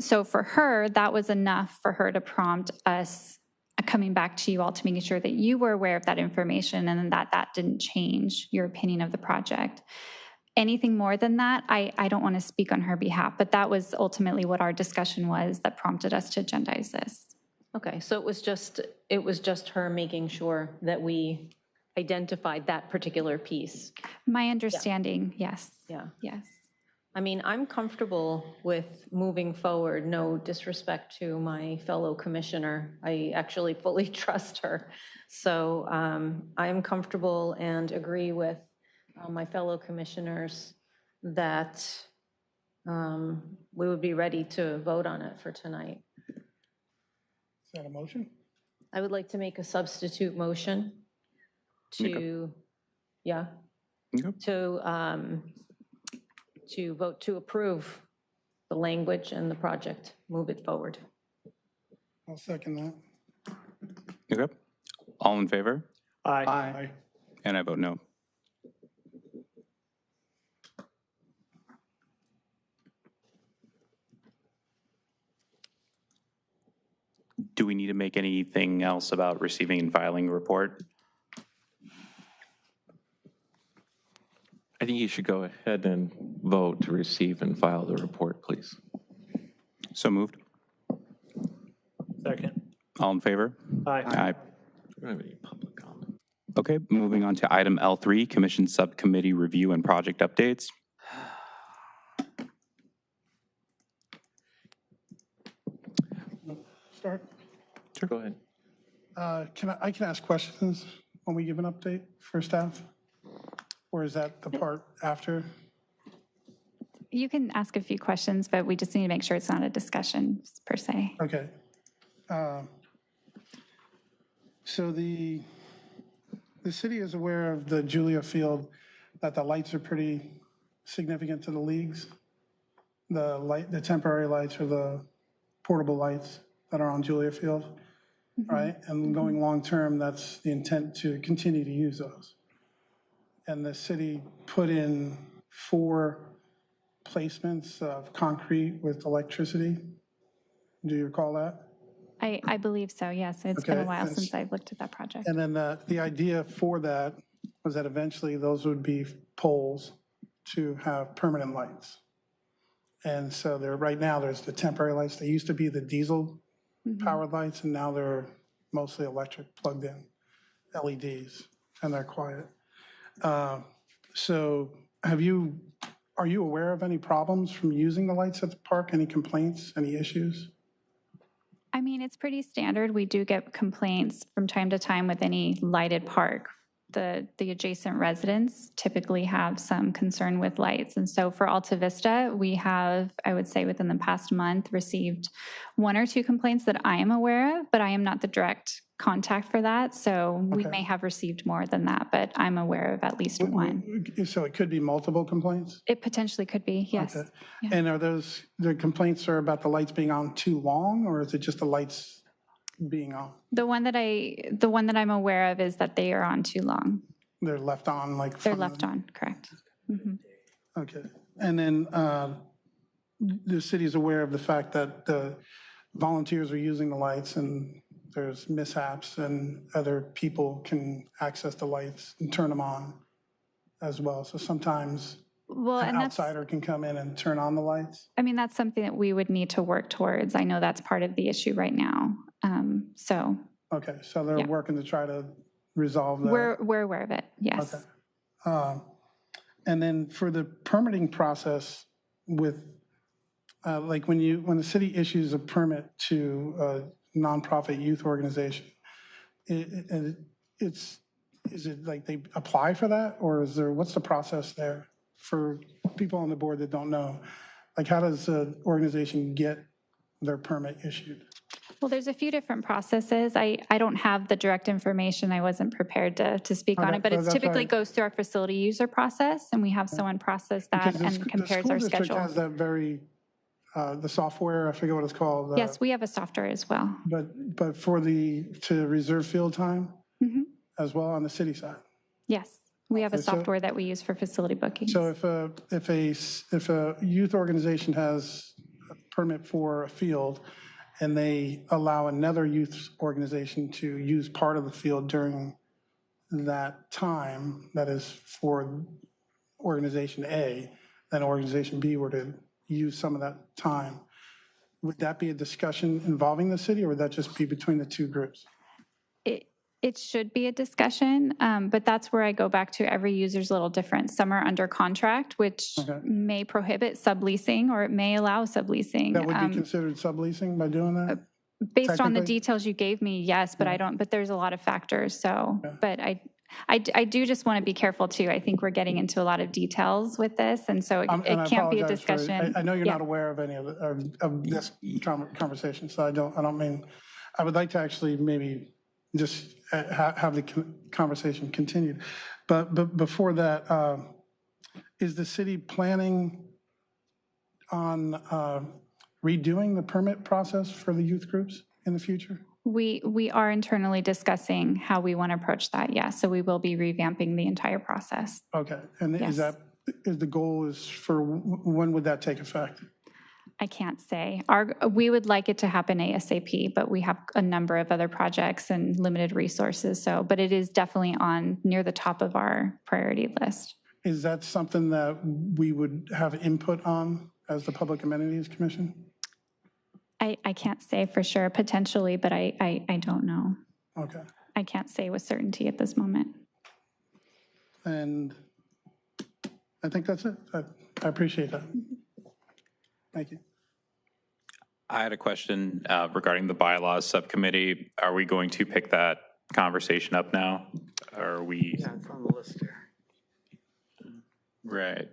So for her, that was enough for her to prompt us coming back to you all to making sure that you were aware of that information and that didn't change your opinion of the project. Anything more than that, I don't want to speak on her behalf, but that was ultimately what our discussion was that prompted us to agendize this. Okay, so it was just her making sure that we identified that particular piece. My understanding, yes. Yeah. Yes. I mean, I'm comfortable with moving forward, no disrespect to my fellow commissioner. I actually fully trust her. So I'm comfortable and agree with my fellow commissioners that we would be ready to vote on it for tonight. Is that a motion? I would like to make a substitute motion to, yeah, to vote to approve the language and the project, move it forward. I'll second that. Okay. All in favor? Aye. Aye. And I vote no. Do we need to make anything else about receiving and filing a report? I think you should go ahead and vote to receive and file the report, please. So moved. Second. All in favor? Aye. Aye. We don't have any public comment. Okay, moving on to item L3, Commission Subcommittee Review and Project Updates. Start. Sure. Go ahead. I can ask questions when we give an update for staff? Or is that the part after? You can ask a few questions, but we just need to make sure it's not a discussion per se. Okay. So the city is aware of the Julia Field, that the lights are pretty significant to the leagues. The temporary lights or the portable lights that are on Julia Field, right? And going long-term, that's the intent to continue to use those. And the city put in 4 placements of concrete with electricity. Do you recall that? I believe so, yes. It's been a while since I've looked at that project. And then the idea for that was that eventually those would be poles to have permanent lights. And so right now there's the temporary lights. They used to be the diesel powered lights, and now they're mostly electric plugged in LEDs, and they're quiet. So are you aware of any problems from using the lights at the park? Any complaints, any issues? I mean, it's pretty standard. We do get complaints from time to time with any lighted park. The adjacent residents typically have some concern with lights. And so for Alta Vista, we have, I would say within the past month, received 1 or 2 complaints that I am aware of, but I am not the direct contact for that. So we may have received more than that, but I'm aware of at least 1. So it could be multiple complaints? It potentially could be, yes. Okay. Yeah. And are the complaints are about the lights being on too long, or is it just the lights being on? The one that I'm aware of is that they are on too long. They're left on like. They're left on, correct. Mm-hmm. Okay. And then the city is aware of the fact that the volunteers are using the lights and there's mishaps and other people can access the lights and turn them on as well. So sometimes an outsider can come in and turn on the lights. I mean, that's something that we would need to work towards. I know that's part of the issue right now. Okay, so they're working to try to resolve that. We're aware of it, yes. Okay. And then for the permitting process with, like when the city issues a permit to a nonprofit youth organization, is it like they apply for that, or what's the process there for people on the board that don't know? Like how does an organization get their permit issued? Well, there's a few different processes. I don't have the direct information. I wasn't prepared to speak on it, but it typically goes through our facility user process, and we have someone process that and compares our schedule. The school district has that the software, I forget what it's called. Yes, we have a software as well. But to reserve field time as well on the city side? Yes, we have a software that we use for facility booking. So if a youth organization has a permit for a field, and they allow another youth organization to use part of the field during that time that is for organization A, then organization B were to use some of that time, would that be a discussion involving the city, or would that just be between the two groups? It should be a discussion, but that's where I go back to every user's a little different. Some are under contract, which Okay. may prohibit subleasing, or it may allow subleasing. That would be considered subleasing by doing that? Based on the technically? details you gave me, yes, but I don't, but there's a lot of factors, so, but I do just want to be careful too. I think we're getting into a lot of details with this, and so it And I can't be a apologize for- discussion. I know you're Yeah. not aware of any of this conversation, so I don't mean, I would like to actually maybe just have the conversation continued. But before that, is the city planning on redoing the permit process for the youth groups in the future? We are internally discussing how we want to approach that, yeah, so we will be revamping the entire process. Okay, and Yes. is the goal is for, when would that take effect? I can't say. We would like it to happen ASAP, but we have a number of other projects and limited resources, so, but it is definitely on near the top of our priority list. Is that something that we would have input on as the Public Amenities Commission? I can't say for sure, potentially, but I don't know. Okay, I can't say with certainty at this moment. and I think that's it. I appreciate that. Thank you. I had a question regarding the bylaws subcommittee. Are we going to pick that conversation up now? Or are we? Yeah, it's on the list here. Right.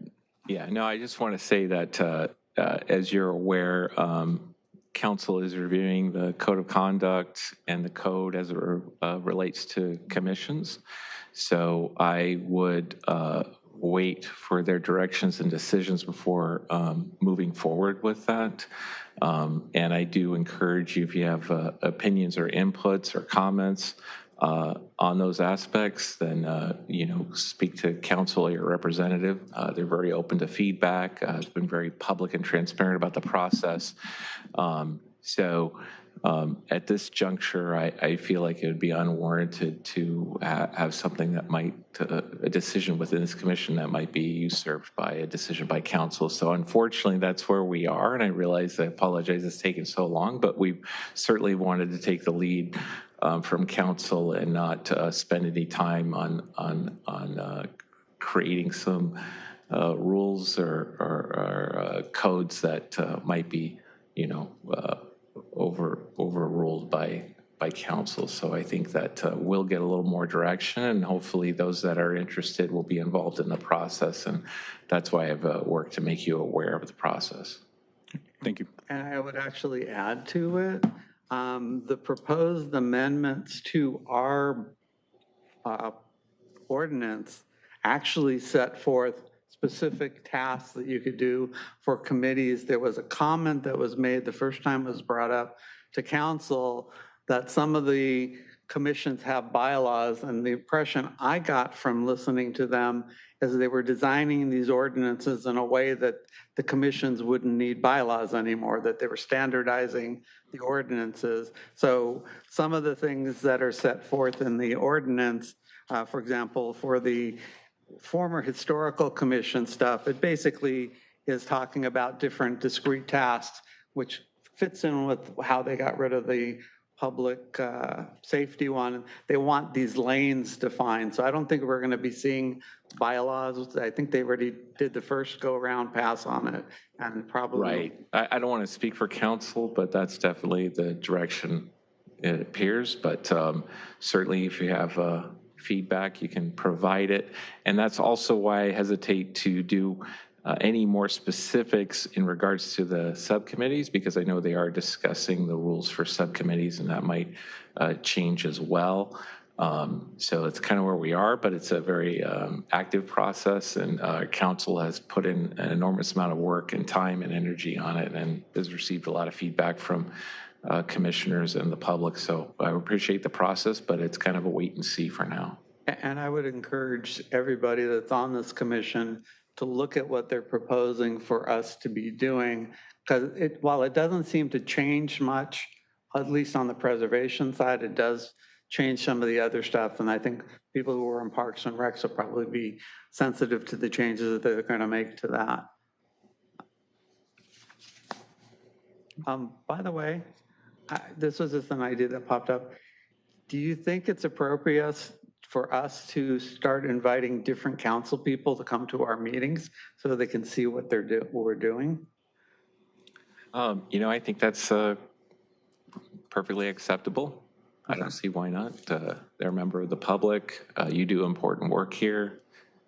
Yeah, no, I just want to say that, as you're aware, council is reviewing the code of conduct and the code as it relates to commissions. So I would wait for their directions and decisions before moving forward with that. And I do encourage you, if you have opinions or inputs or comments on those aspects, then, speak to council or your representative. They're very open to feedback. It's been very public and transparent about the process. At this juncture, I feel like it would be unwarranted to have something that might, a decision within this commission that might be usurped by a decision by council. So unfortunately, that's where we are. And I apologize it's taken so long, but we certainly wanted to take the lead from council and not spend any time on creating some rules or codes that might be, overruled by council. So I think that we'll get a little more direction, and hopefully those that are interested will be involved in the process. And that's why I've worked to make you aware of the process. Thank you. And I would actually add to it, the proposed amendments to our ordinance actually set forth specific tasks that you could do for committees. There was a comment that was made the first time it was brought up to council that some of the commissions have bylaws, and the impression I got from listening to them is they were designing these ordinances in a way that the commissions wouldn't need bylaws anymore, that they were standardizing the ordinances. So some of the things that are set forth in the ordinance, for example, for the former historical commission stuff, it basically is talking about different discrete tasks, which fits in with how they got rid of the public safety one. They want these lanes defined. So I don't think we're going to be seeing bylaws. I think they already did the first go around pass on it, and probably. Right. I don't want to speak for council, but that's definitely the direction it appears. But certainly if you have feedback, you can provide it. And that's also why I hesitate to do any more specifics in regards to the subcommittees, because I know they are discussing the rules for subcommittees, and that might change as well. So it's kind of where we are, but it's a very active process, and council has put in an enormous amount of work and time and energy on it, and has received a lot of feedback from commissioners and the public. So I appreciate the process, but it's kind of a wait and see for now. And I would encourage everybody that's on this commission to look at what they're proposing for us to be doing, because while it doesn't seem to change much, at least on the preservation side, it does change some of the other stuff. And I think people who are in Parks and Recs will probably be sensitive to the changes that they're going to make to that. By the way, this was just an idea that popped up. Do you think it's appropriate for us to start inviting different council people to come to our meetings so they can see what we're doing? I think that's perfectly acceptable. I don't see why not. They're a member of the public. You do important work here.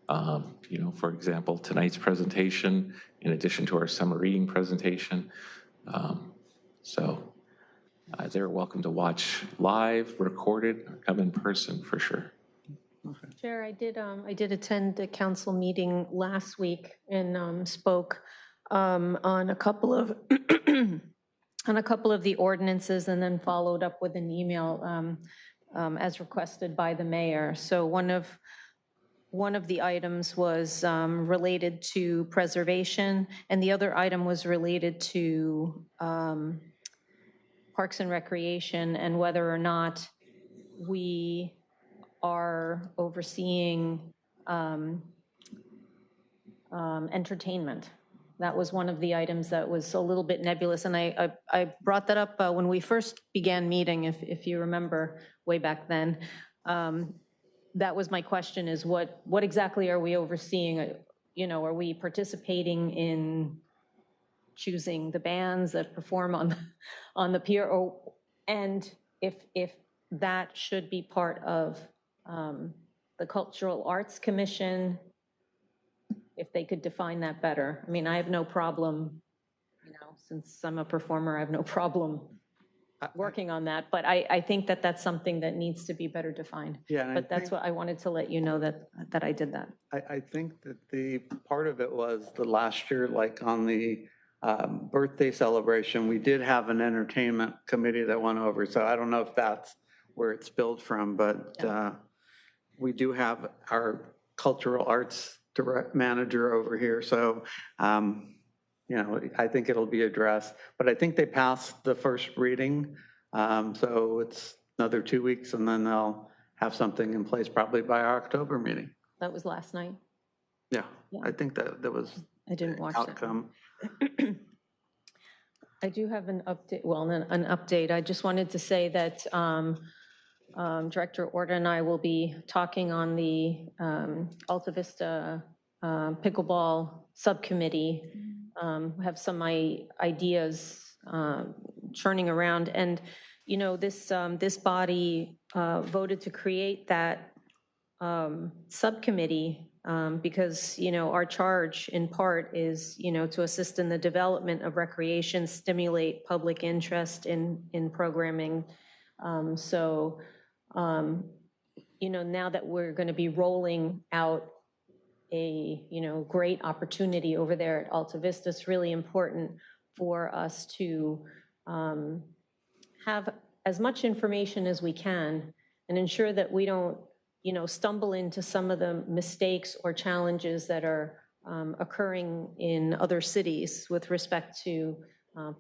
For example, tonight's presentation, in addition to our summer reading presentation. So they're welcome to watch live, recorded, or come in person for sure. Chair, I did attend a council meeting last week and spoke on a couple of on a couple of the ordinances, and then followed up with an email as requested by the mayor. So one of the items was related to preservation, and the other item was related to Parks and Recreation, and whether or not we are overseeing entertainment. That was one of the items that was a little bit nebulous, and I brought that up when we first began meeting, if you remember way back then. That was my question, is what exactly are we overseeing? Are we participating in choosing the bands that perform on the pier, and if that should be part of the Cultural Arts Commission, if they could define that better. I mean, I have no problem, since I'm a performer, I have no problem working on that, but I think that that's something that needs to be better defined. Yeah, but that's what I wanted to let you know, that I did that. I think that the part of it was the last year, like on the birthday celebration, we did have an entertainment committee that went over. So I don't know if that's where it's built from, but we do have our cultural arts direct manager over here. So, I think it'll be addressed, but I think they passed the first reading. So it's another 2 weeks, and then they'll have something in place probably by our October meeting. That was last night. Yeah. I think that was I didn't watch outcome. that. I do have an update. Well, an update. I just wanted to say that Director Orta and I will be talking on the Alta Vista pickleball subcommittee. Have some ideas churning around, and this body voted to create that subcommittee because our charge in part is to assist in the development of recreation, stimulate public interest in programming. So now that we're going to be rolling out a great opportunity over there at Alta Vista, it's really important for us to have as much information as we can and ensure that we don't stumble into some of the mistakes or challenges that are occurring in other cities with respect to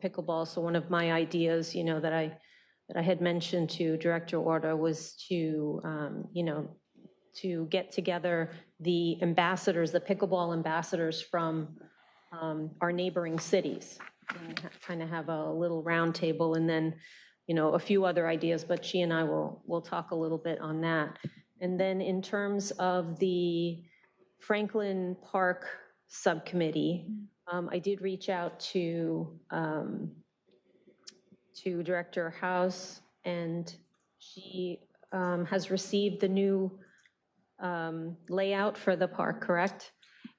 pickleball. So one of my ideas that I had mentioned to Director Orta was to get together the ambassadors, the pickleball ambassadors from our neighboring cities, and kind of have a little round table, and then, a few other ideas, but she and I will talk a little bit on that. And then in terms of the Franklin Park subcommittee, I did reach out to Director House, and she has received the new layout for the park, correct?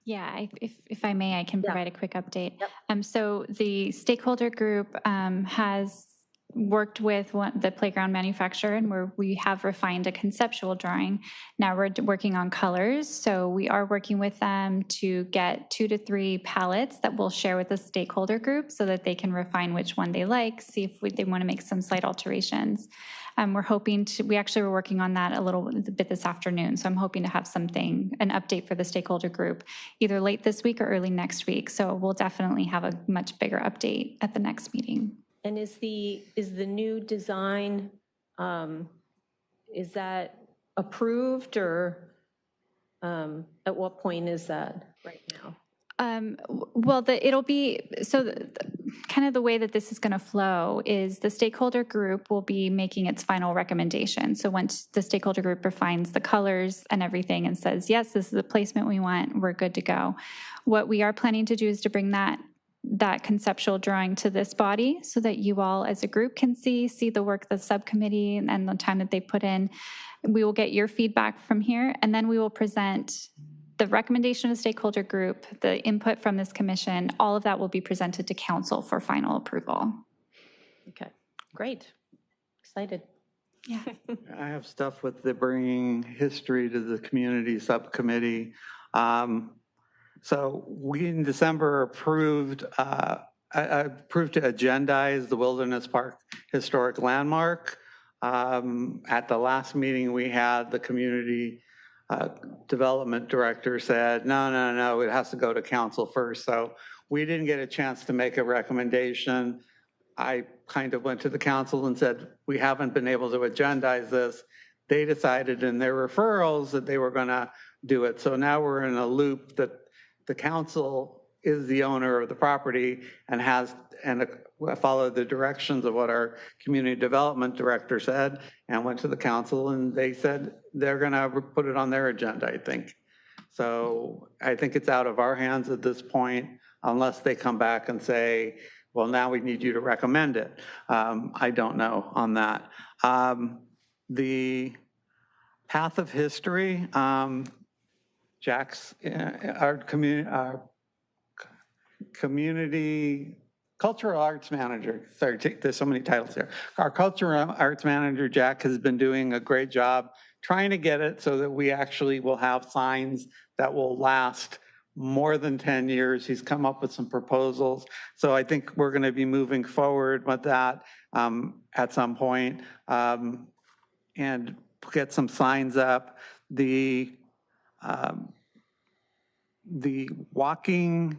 Yeah, if I may, I can provide a quick update. Yep. So the stakeholder group has worked with the playground manufacturer, and we have refined a conceptual drawing. Now we're working on colors, so we are working with them to get 2 to 3 palettes that we'll share with the stakeholder group so that they can refine which one they like, see if they want to make some slight alterations. We're hoping to, we actually were working on that a little bit this afternoon, so I'm hoping to have an update for the stakeholder group either late this week or early next week. So we'll definitely have a much bigger update at the next meeting. And is the new design, is that approved, or at what point is that right now? Well, it'll be, so kind of the way that this is going to flow is the stakeholder group will be making its final recommendation. So once the stakeholder group refines the colors and everything and says, yes, this is the placement we want, we're good to go. What we are planning to do is to bring that conceptual drawing to this body so that you all as a group can see the work of the subcommittee and the time that they put in. We will get your feedback from here, and then we will present the recommendation of the stakeholder group, the input from this commission. All of that will be presented to council for final approval. Okay, great. Excited. Yeah. I have stuff with the bringing history to the community subcommittee. So we in December approved to agendize the Wilderness Park Historic Landmark. At the last meeting we had, the community development director said, no, it has to go to council first. So we didn't get a chance to make a recommendation. I kind of went to the council and said, we haven't been able to agendize this. They decided in their referrals that they were going to do it. So now we're in a loop that the council is the owner of the property and followed the directions of what our community development director said and went to the council, and they said they're going to put it on their agenda, I think. So I think it's out of our hands at this point, unless they come back and say, well, now we need you to recommend it. I don't know on that. The path of history, Jack's, our community cultural arts manager, sorry, there's so many titles here. Our cultural arts manager, Jack, has been doing a great job trying to get it so that we actually will have signs that will last more than 10 years. He's come up with some proposals. So I think we're going to be moving forward with that at some point and get some signs up. The walking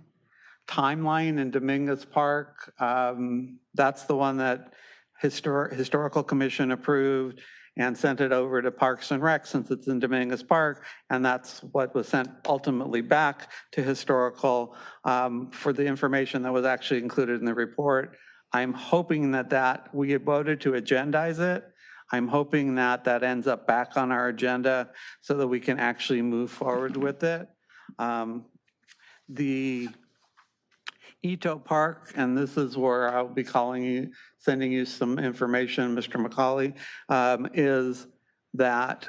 timeline in Dominguez Park, that's the one that Historical Commission approved and sent it over to Parks and Rec since it's in Dominguez Park, and that's what was sent ultimately back to Historical for the information that was actually included in the report. I'm hoping that we had voted to agendize it. I'm hoping that ends up back on our agenda so that we can actually move forward with it. The Ito Park, and this is where I'll be sending you some information, Mr. McCauley, is that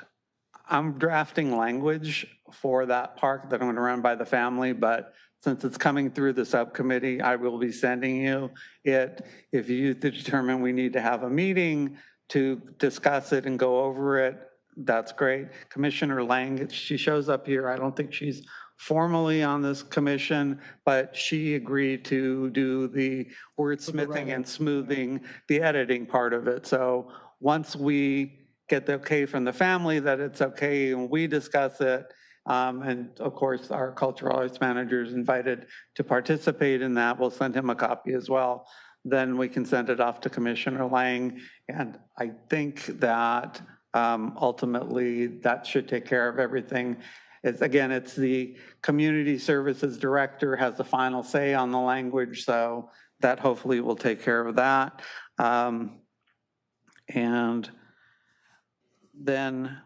I'm drafting language for that park that I'm going to run by the family, but since it's coming through the subcommittee, I will be sending you it. If you determine we need to have a meeting to discuss it and go over it, that's great. Commissioner Lang, she shows up here. I don't think she's formally on this commission, but she agreed to do the wordsmithing and smoothing, the editing part of it. So once we get the okay from the family that it's okay and we discuss it, and of course our cultural arts manager is invited to participate in that, we'll send him a copy as well. Then we can send it off to Commissioner Lang. And I think that ultimately that should take care of everything. It's the community services director has the final say on the language, so that hopefully will take care of that. And then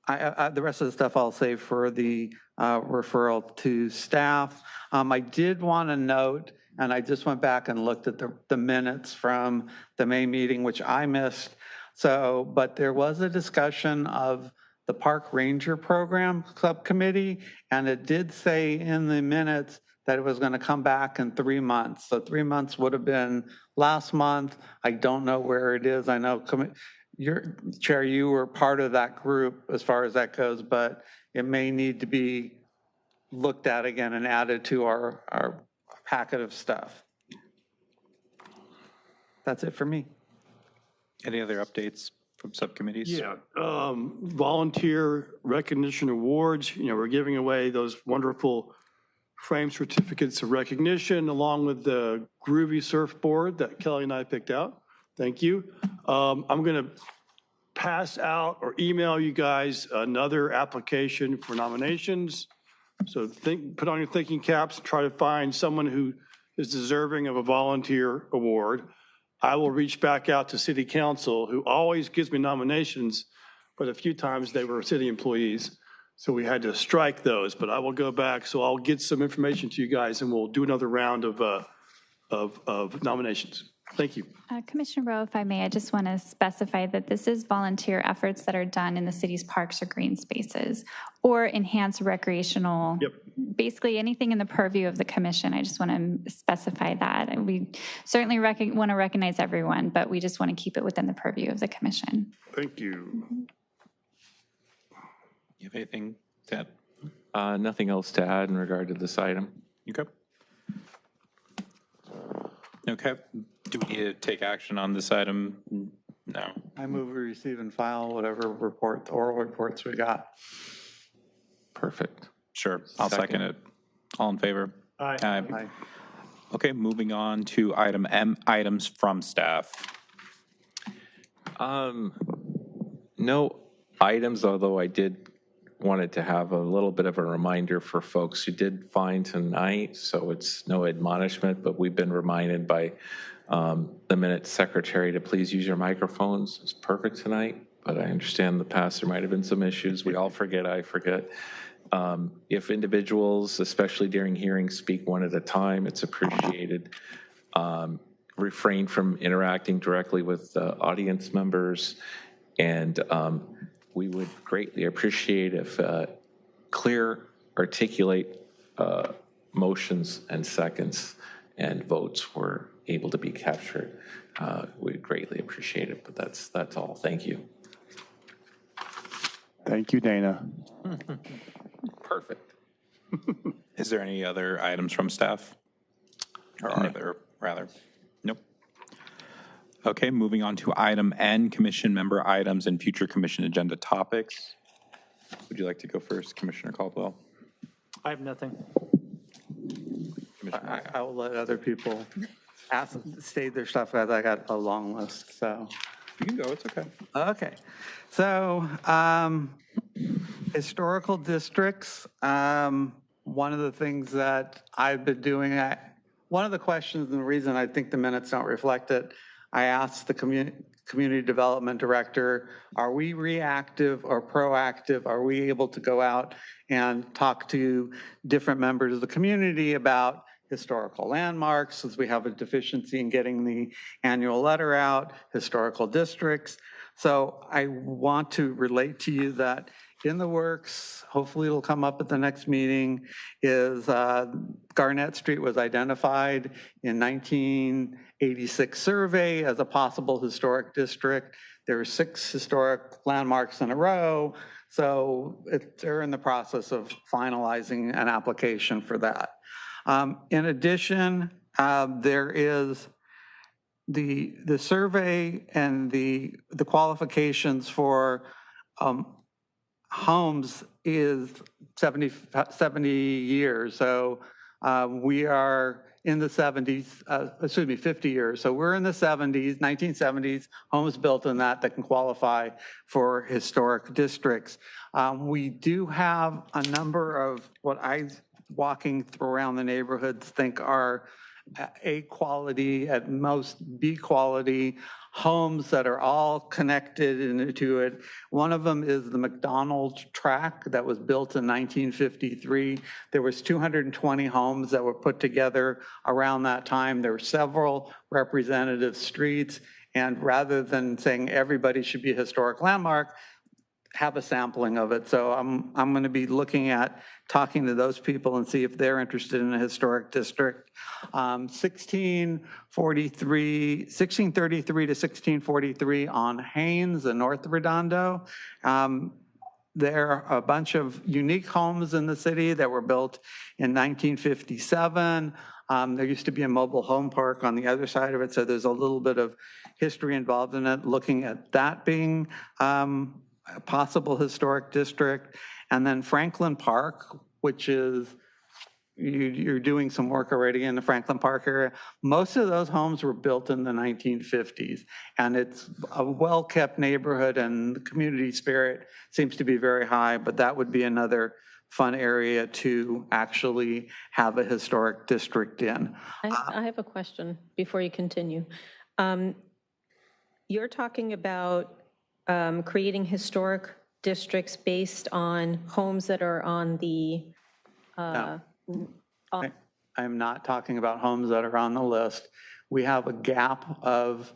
the rest of the stuff I'll save for the referral to staff. I did want to note, and I just went back and looked at the minutes from the May meeting, which I missed. But there was a discussion of the Park Ranger Program Subcommittee, and it did say in the minutes that it was going to come back in 3 months. So 3 months would have been last month. I don't know where it is. I know, Chair, you were part of that group as far as that goes, but it may need to be looked at again and added to our packet of stuff. That's it for me. Any other updates from subcommittees? Yeah, volunteer recognition awards. We're giving away those wonderful frame certificates of recognition along with the groovy surfboard that Kelly and I picked out. Thank you. I'm going to pass out or email you guys another application for nominations. So put on your thinking caps, try to find someone who is deserving of a volunteer award, I will reach back out to city council, who always gives me nominations, but a few times they were city employees. So we had to strike those, but I will go back. So I'll get some information to you guys and we'll do another round of nominations. Thank you. Commissioner Rowe, if I may, I just want to specify that this is volunteer efforts that are done in the city's parks or green spaces or enhanced recreational, basically anything in the purview of the commission. I just want to specify that. And we certainly want to recognize everyone, but we just want to keep it within the purview of the commission. Thank you. You have anything to add? Nothing else to add in regard to this item. Okay. Okay. Do we need to take action on this item? No. I move we receive and file whatever report, oral reports we got. Perfect. Sure. I'll second it. All in favor? Aye. Aye. Okay, moving on to item M, items from staff. No items, although I did wanted to have a little bit of a reminder for folks who did fine tonight, so it's no admonishment, but we've been reminded by the minute secretary to please use your microphones. It's perfect tonight, but I understand in the past there might have been some issues. We all forget, I forget. If individuals, especially during hearings, speak one at a time, it's appreciated. Refrain from interacting directly with audience members, and we would greatly appreciate if clear, articulate motions and seconds and votes were able to be captured. We'd greatly appreciate it, but that's all. Thank you. Thank you, Dana. Perfect. Is there any other items from staff? Or are there, rather? Nope. Okay, moving on to item N, commission member items and future commission agenda topics. Would you like to go first, Commissioner Caldwell? I have nothing. I will let other people state their stuff, as I got a long list, so. You can go, it's okay. Okay, so historical districts, one of the things that I've been doing, one of the questions and the reason I think the minutes don't reflect it, I asked the community development director, are we reactive or proactive? Are we able to go out and talk to different members of the community about historical landmarks, since we have a deficiency in getting the annual letter out, historical districts. So I want to relate to you that in the works, hopefully it'll come up at the next meeting, is Garnett Street was identified in 1986 survey as a possible historic district. There are 6 historic landmarks in a row, so they're in the process of finalizing an application for that. In addition, there is the survey and the qualifications for homes is 70 years. So we are in the 70s, 50 years. So we're in the 70s, 1970s, homes built in that can qualify for historic districts. We do have a number of what walking around the neighborhoods think are A quality, at most B quality homes that are all connected into it. One of them is the McDonald track that was built in 1953. There was 220 homes that were put together around that time. There were several representative streets, and rather than saying everybody should be a historic landmark, have a sampling of it. So I'm going to be looking at talking to those people and see if they're interested in a historic district. 1633 to 1643 on Haynes and North Redondo. There are a bunch of unique homes in the city that were built in 1957. There used to be a mobile home park on the other side of it, so there's a little bit of history involved in it, looking at that being a possible historic district. And then Franklin Park, which is, you're doing some work already in the Franklin Park area. Most of those homes were built in the 1950s, and it's a well-kept neighborhood, and the community spirit seems to be very high, but that would be another fun area to actually have a historic district in. I have a question before you continue. You're talking about creating historic districts based on homes that are on the, I'm not talking about homes that are on the list. We have a gap of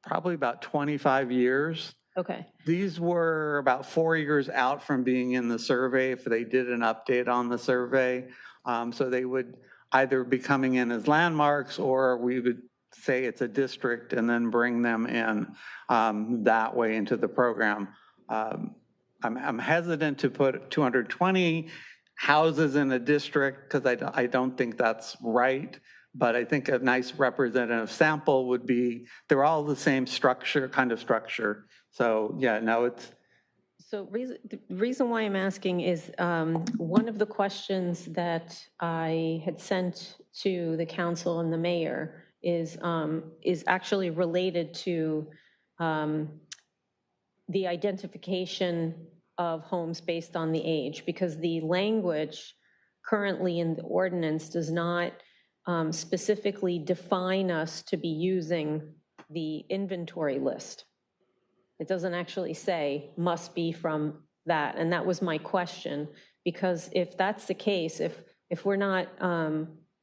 probably about 25 years. okay, These were about 4 years out from being in the survey if they did an update on the survey. So they would either be coming in as landmarks, or we would say it's a district and then bring them in that way into the program. I'm hesitant to put 220 houses in a district because I don't think that's right. But I think a nice representative sample would be, they're all the same structure, kind of structure. So yeah, no, it's. so the reason why I'm asking is one of the questions that I had sent to the council and the mayor is actually related to the identification of homes based on the age, because the language currently in the ordinance does not specifically define us to be using the inventory list. It doesn't actually say must be from that. And that was my question, because if that's the case, if we're not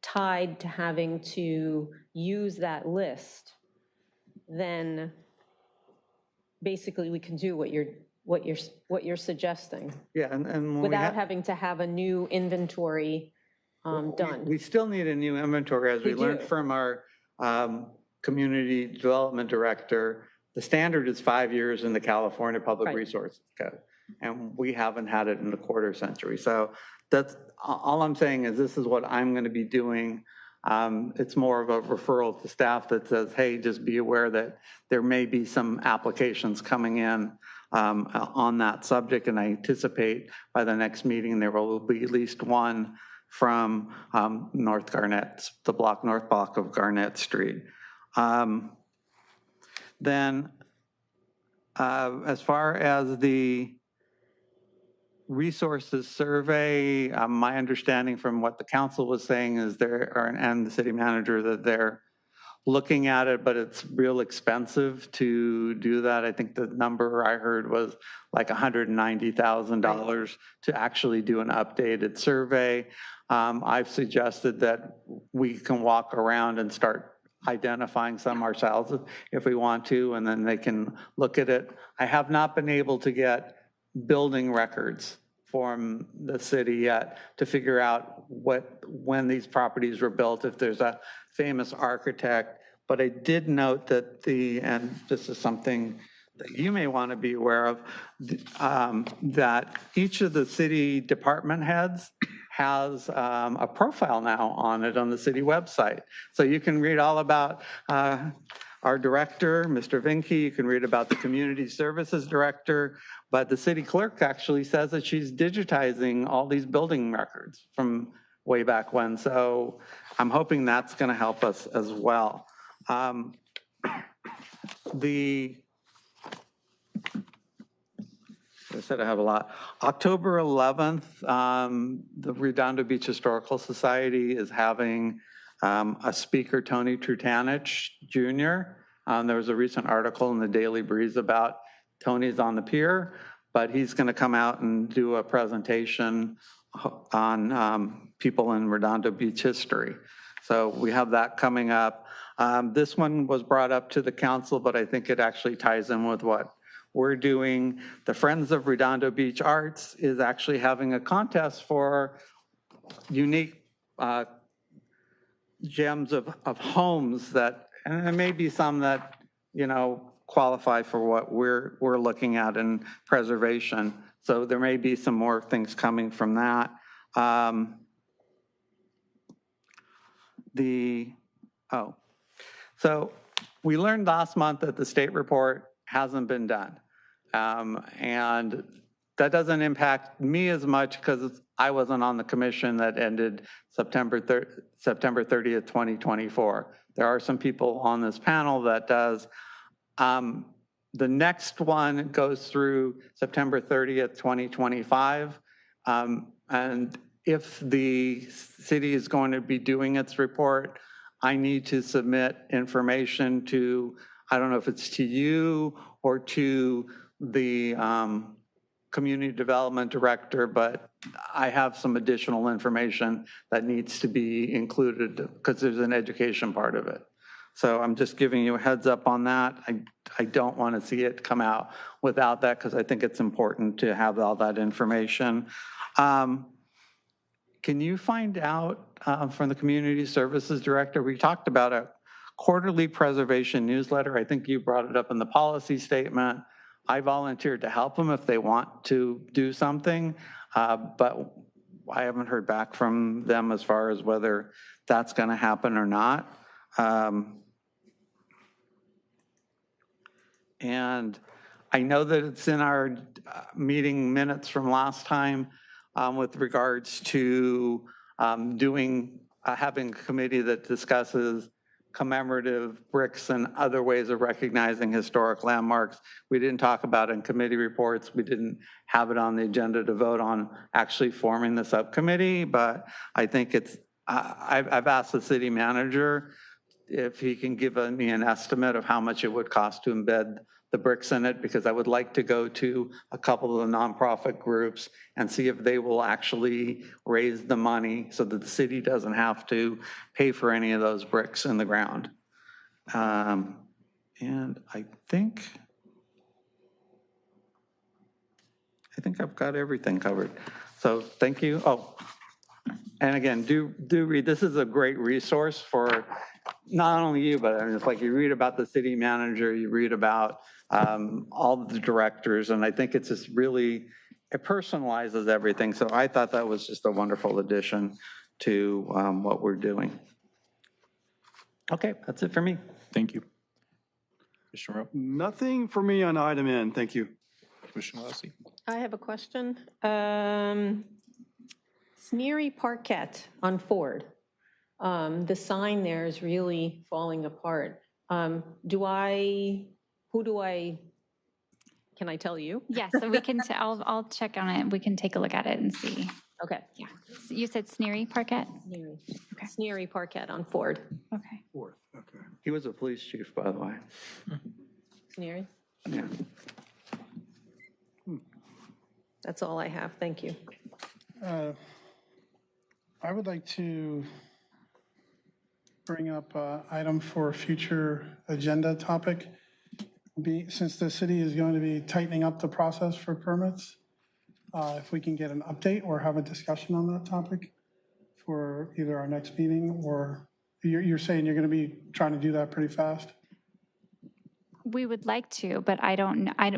tied to having to use that list, then basically we can do what you're suggesting. Yeah, and without having to have a new inventory done. We still need a new inventory, as we learned from our community development director. The standard is 5 years in the California Public Resources Code, and we haven't had it in a quarter century. So that's all I'm saying is this is what I'm going to be doing. It's more of a referral to staff that says, hey, just be aware that there may be some applications coming in on that subject, and I anticipate by the next meeting there will be at least one from North Garnett, the north block of Garnett Street. Then as far as the resources survey, my understanding from what the council was saying is and the city manager, that they're looking at it, but it's real expensive to do that. I think the number I heard was like $190,000 to actually do an updated survey. I've suggested that we can walk around and start identifying some ourselves if we want to, and then they can look at it. I have not been able to get building records from the city yet to figure out when these properties were built, if there's a famous architect. But I did note that and this is something that you may want to be aware of, that each of the city department heads has a profile now on it on the city website. So you can read all about our director, Mr. Vinke. You can read about the community services director, but the city clerk actually says that she's digitizing all these building records from way back when. So I'm hoping that's going to help us as well. I said I have a lot. October 11th, the Redondo Beach Historical Society is having a speaker, Tony Trutanich Jr. There was a recent article in the Daily Breeze about Tony's on the pier, but he's going to come out and do a presentation on people in Redondo Beach history. So we have that coming up. This one was brought up to the council, but I think it actually ties in with what we're doing. The Friends of Redondo Beach Arts is actually having a contest for unique gems of homes that, and there may be some that, qualify for what we're looking at in preservation. So there may be some more things coming from that. So we learned last month that the state report hasn't been done. And that doesn't impact me as much because I wasn't on the commission that ended September 30th, 2024. There are some people on this panel that does. The next one goes through September 30th, 2025. And if the city is going to be doing its report, I need to submit information to, I don't know if it's to you or to the community development director, but I have some additional information that needs to be included because there's an education part of it. So I'm just giving you a heads up on that. I don't want to see it come out without that because I think it's important to have all that information. Can you find out from the community services director, we talked about a quarterly preservation newsletter. I think you brought it up in the policy statement. I volunteered to help them if they want to do something, but I haven't heard back from them as far as whether that's going to happen or not. And I know that it's in our meeting minutes from last time with regards to having a committee that discusses commemorative bricks and other ways of recognizing historic landmarks. We didn't talk about it in committee reports. We didn't have it on the agenda to vote on actually forming the subcommittee, but I think it's, I've asked the city manager if he can give me an estimate of how much it would cost to embed the bricks in it, because I would like to go to a couple of the nonprofit groups and see if they will actually raise the money so that the city doesn't have to pay for any of those bricks in the ground. And I think I've got everything covered. So thank you. Oh, and again, do read. This is a great resource for not only you, but I mean, it's like you read about the city manager, you read about all the directors, and I think it's just really, it personalizes everything. So I thought that was just a wonderful addition to what we're doing. Okay, that's it for me. Thank you. Commissioner Rowe? Nothing for me on item N, thank you. Commissioner Losey? I have a question. Sneery Parquet on Ford. The sign there is really falling apart. Can I tell you? Yes, so we can, I'll check on it. We can take a look at it and see. Okay. Yeah. You said Sneery Parquet? Sneery. Okay. Sneery Parquet on Ford. Okay. Fourth, okay. He was a police chief, by the way. Sneery? Yeah. That's all I have. Thank you. I would like to bring up an item for a future agenda topic. Since the city is going to be tightening up the process for permits, if we can get an update or have a discussion on that topic for either our next meeting, or you're saying you're going to be trying to do that pretty fast? We would like to, but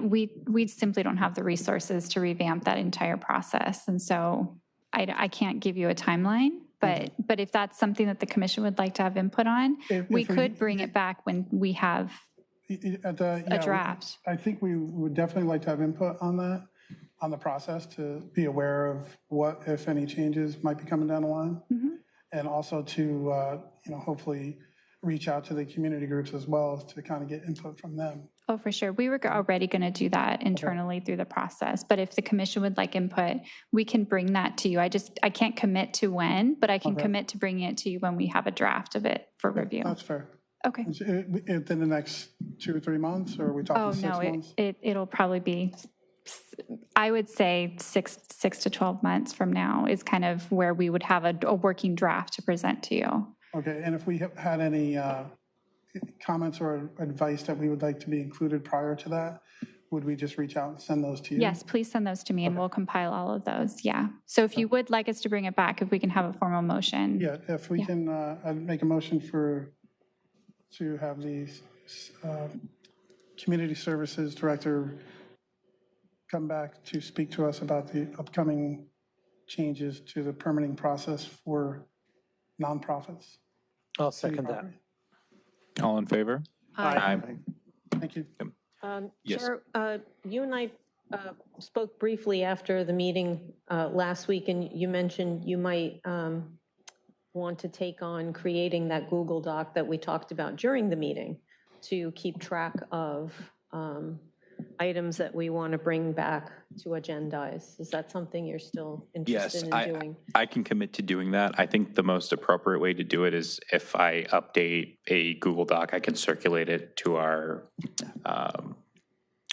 we simply don't have the resources to revamp that entire process. And so I can't give you a timeline, but if that's something that the commission would like to have input on, we could bring it back when we have a draft. I think we would definitely like to have input on that, on the process, to be aware of what, if any, changes might be coming down the line. Mm-hmm. And also to, hopefully reach out to the community groups as well to kind of get input from them. Oh, for sure. We were already going to do that internally through the process. But if the commission would like input, we can bring that to you. I can't commit to when, but I can commit to bringing it to you when we have a draft of it for review. That's fair. Okay. Within the next 2 or 3 months, or are we talking 6 months? It'll probably be, I would say 6 to 12 months from now is kind of where we would have a working draft to present to you. Okay, and if we have had any comments or advice that we would like to be included prior to that, would we just reach out and send those to you? Yes, please send those to me and we'll compile all of those. Yeah. So if you would like us to bring it back, if we can have a formal motion. Yeah, if we can I'd make a motion to have the community services director come back to speak to us about the upcoming changes to the permitting process for nonprofits. I'll second that. All in favor? Aye. Thank you. Yes. Chair, you and I spoke briefly after the meeting last week, and you mentioned you might want to take on creating that Google Doc that we talked about during the meeting to keep track of items that we want to bring back to agendize. Is that something you're still Yes, interested in doing? I can commit to doing that. I think the most appropriate way to do it is if I update a Google Doc, I can circulate it to our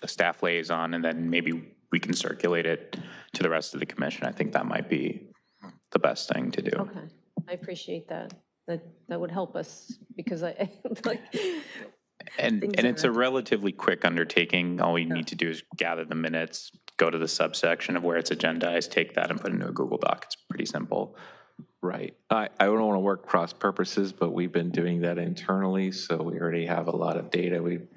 staff liaison, and then maybe we can circulate it to the rest of the commission. I think that might be the best thing to do. Okay, I appreciate that. That would help us, because I like. And things it's a are- relatively quick undertaking. All we need to do is gather the minutes, go to the subsection of where it's agendized, take that and put it into a Google Doc. It's pretty simple. Right. I don't want to work cross purposes, but we've been doing that internally, so we already have a lot of data. We're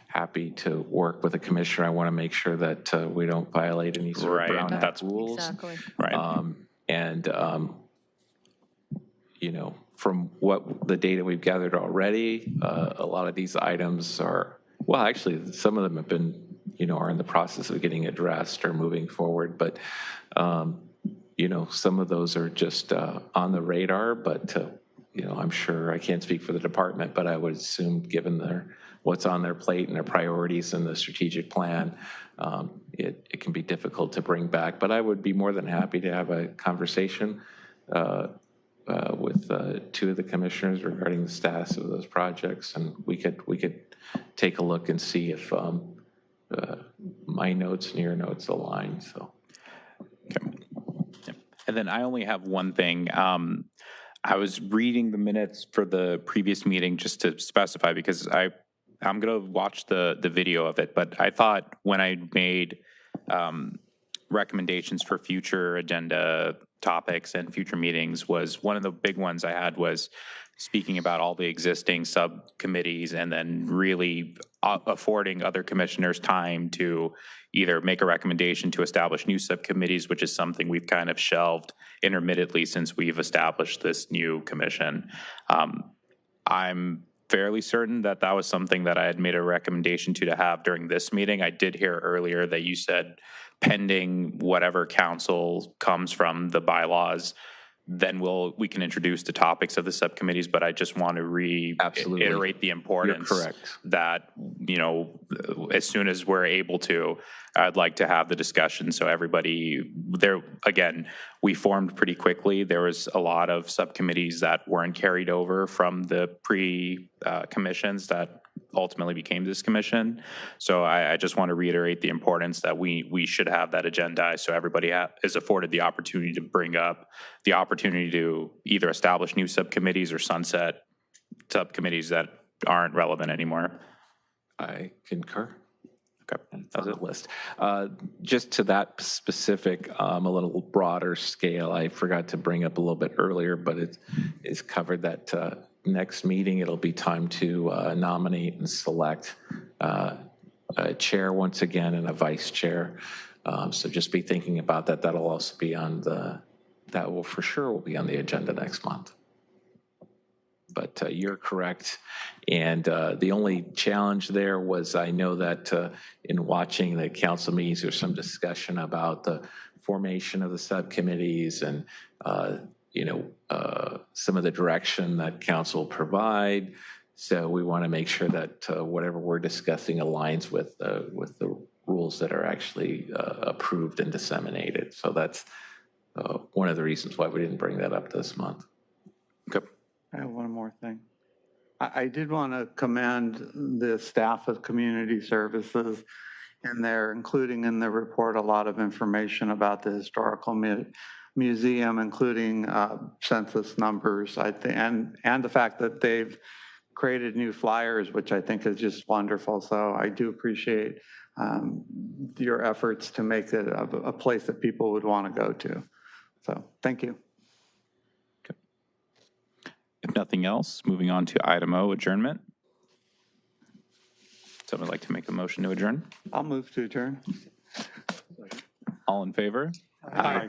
happy to work with the commissioner. I want to make sure that we don't violate any sort of Right, Brown Act that's- rules. Exactly. Right. You know, from what the data we've gathered already, a lot of these items are, well, actually, some of them have been, you know, are in the process of getting addressed or moving forward, but, you know, some of those are just on the radar, but, you know, I'm sure, I can't speak for the department, but I would assume, given what's on their plate and their priorities and the strategic plan, it can be difficult to bring back. But I would be more than happy to have a conversation with two of the commissioners regarding the status of those projects, and we could take a look and see if my notes and your notes align. So, Okay. Yeah. And then I only have one thing. I was reading the minutes for the previous meeting just to specify, because I'm going to watch the video of it, but I thought when I made recommendations for future agenda topics and future meetings, was one of the big ones I had was speaking about all the existing subcommittees and then really affording other commissioners time to either make a recommendation to establish new subcommittees, which is something we've kind of shelved intermittently since we've established this new commission. I'm fairly certain that that was something that I had made a recommendation to have during this meeting. I did hear earlier that you said pending whatever council comes from the bylaws, then we can introduce the topics of the subcommittees, but I just want to reiterate the importance. You're correct. That, you know, as soon as we're able to, I'd like to have the discussion so everybody there. Again, we formed pretty quickly. There was a lot of subcommittees that weren't carried over from the pre-commissions that ultimately became this commission. So I just want to reiterate the importance that we should have that agenda so everybody is afforded the opportunity to bring up the opportunity to either establish new subcommittees or sunset subcommittees that aren't relevant anymore. I concur. Okay, That's on the list. Just to that specific, a little broader scale, I forgot to bring up a little bit earlier, but it is covered that next meeting, it'll be time to nominate and select a chair once again and a vice chair. So just be thinking about that. That'll also be on that will for sure will be on the agenda next month. But you're correct. And the only challenge there was, I know that in watching the council meetings, there's some discussion about the formation of the subcommittees and, some of the direction that council provide. So we want to make sure that whatever we're discussing aligns with the rules that are actually approved and disseminated. So that's one of the reasons why we didn't bring that up this month. Okay. I have one more thing. I did want to commend the staff of community services in there, including in the report a lot of information about the historical museum, including census numbers, I think, and the fact that they've created new flyers, which I think is just wonderful. So I do appreciate your efforts to make it a place that people would want to go to. So thank you. If nothing else, moving on to item O, adjournment. Someone would like to make a motion to adjourn? I'll move to adjourn. All in favor? Aye.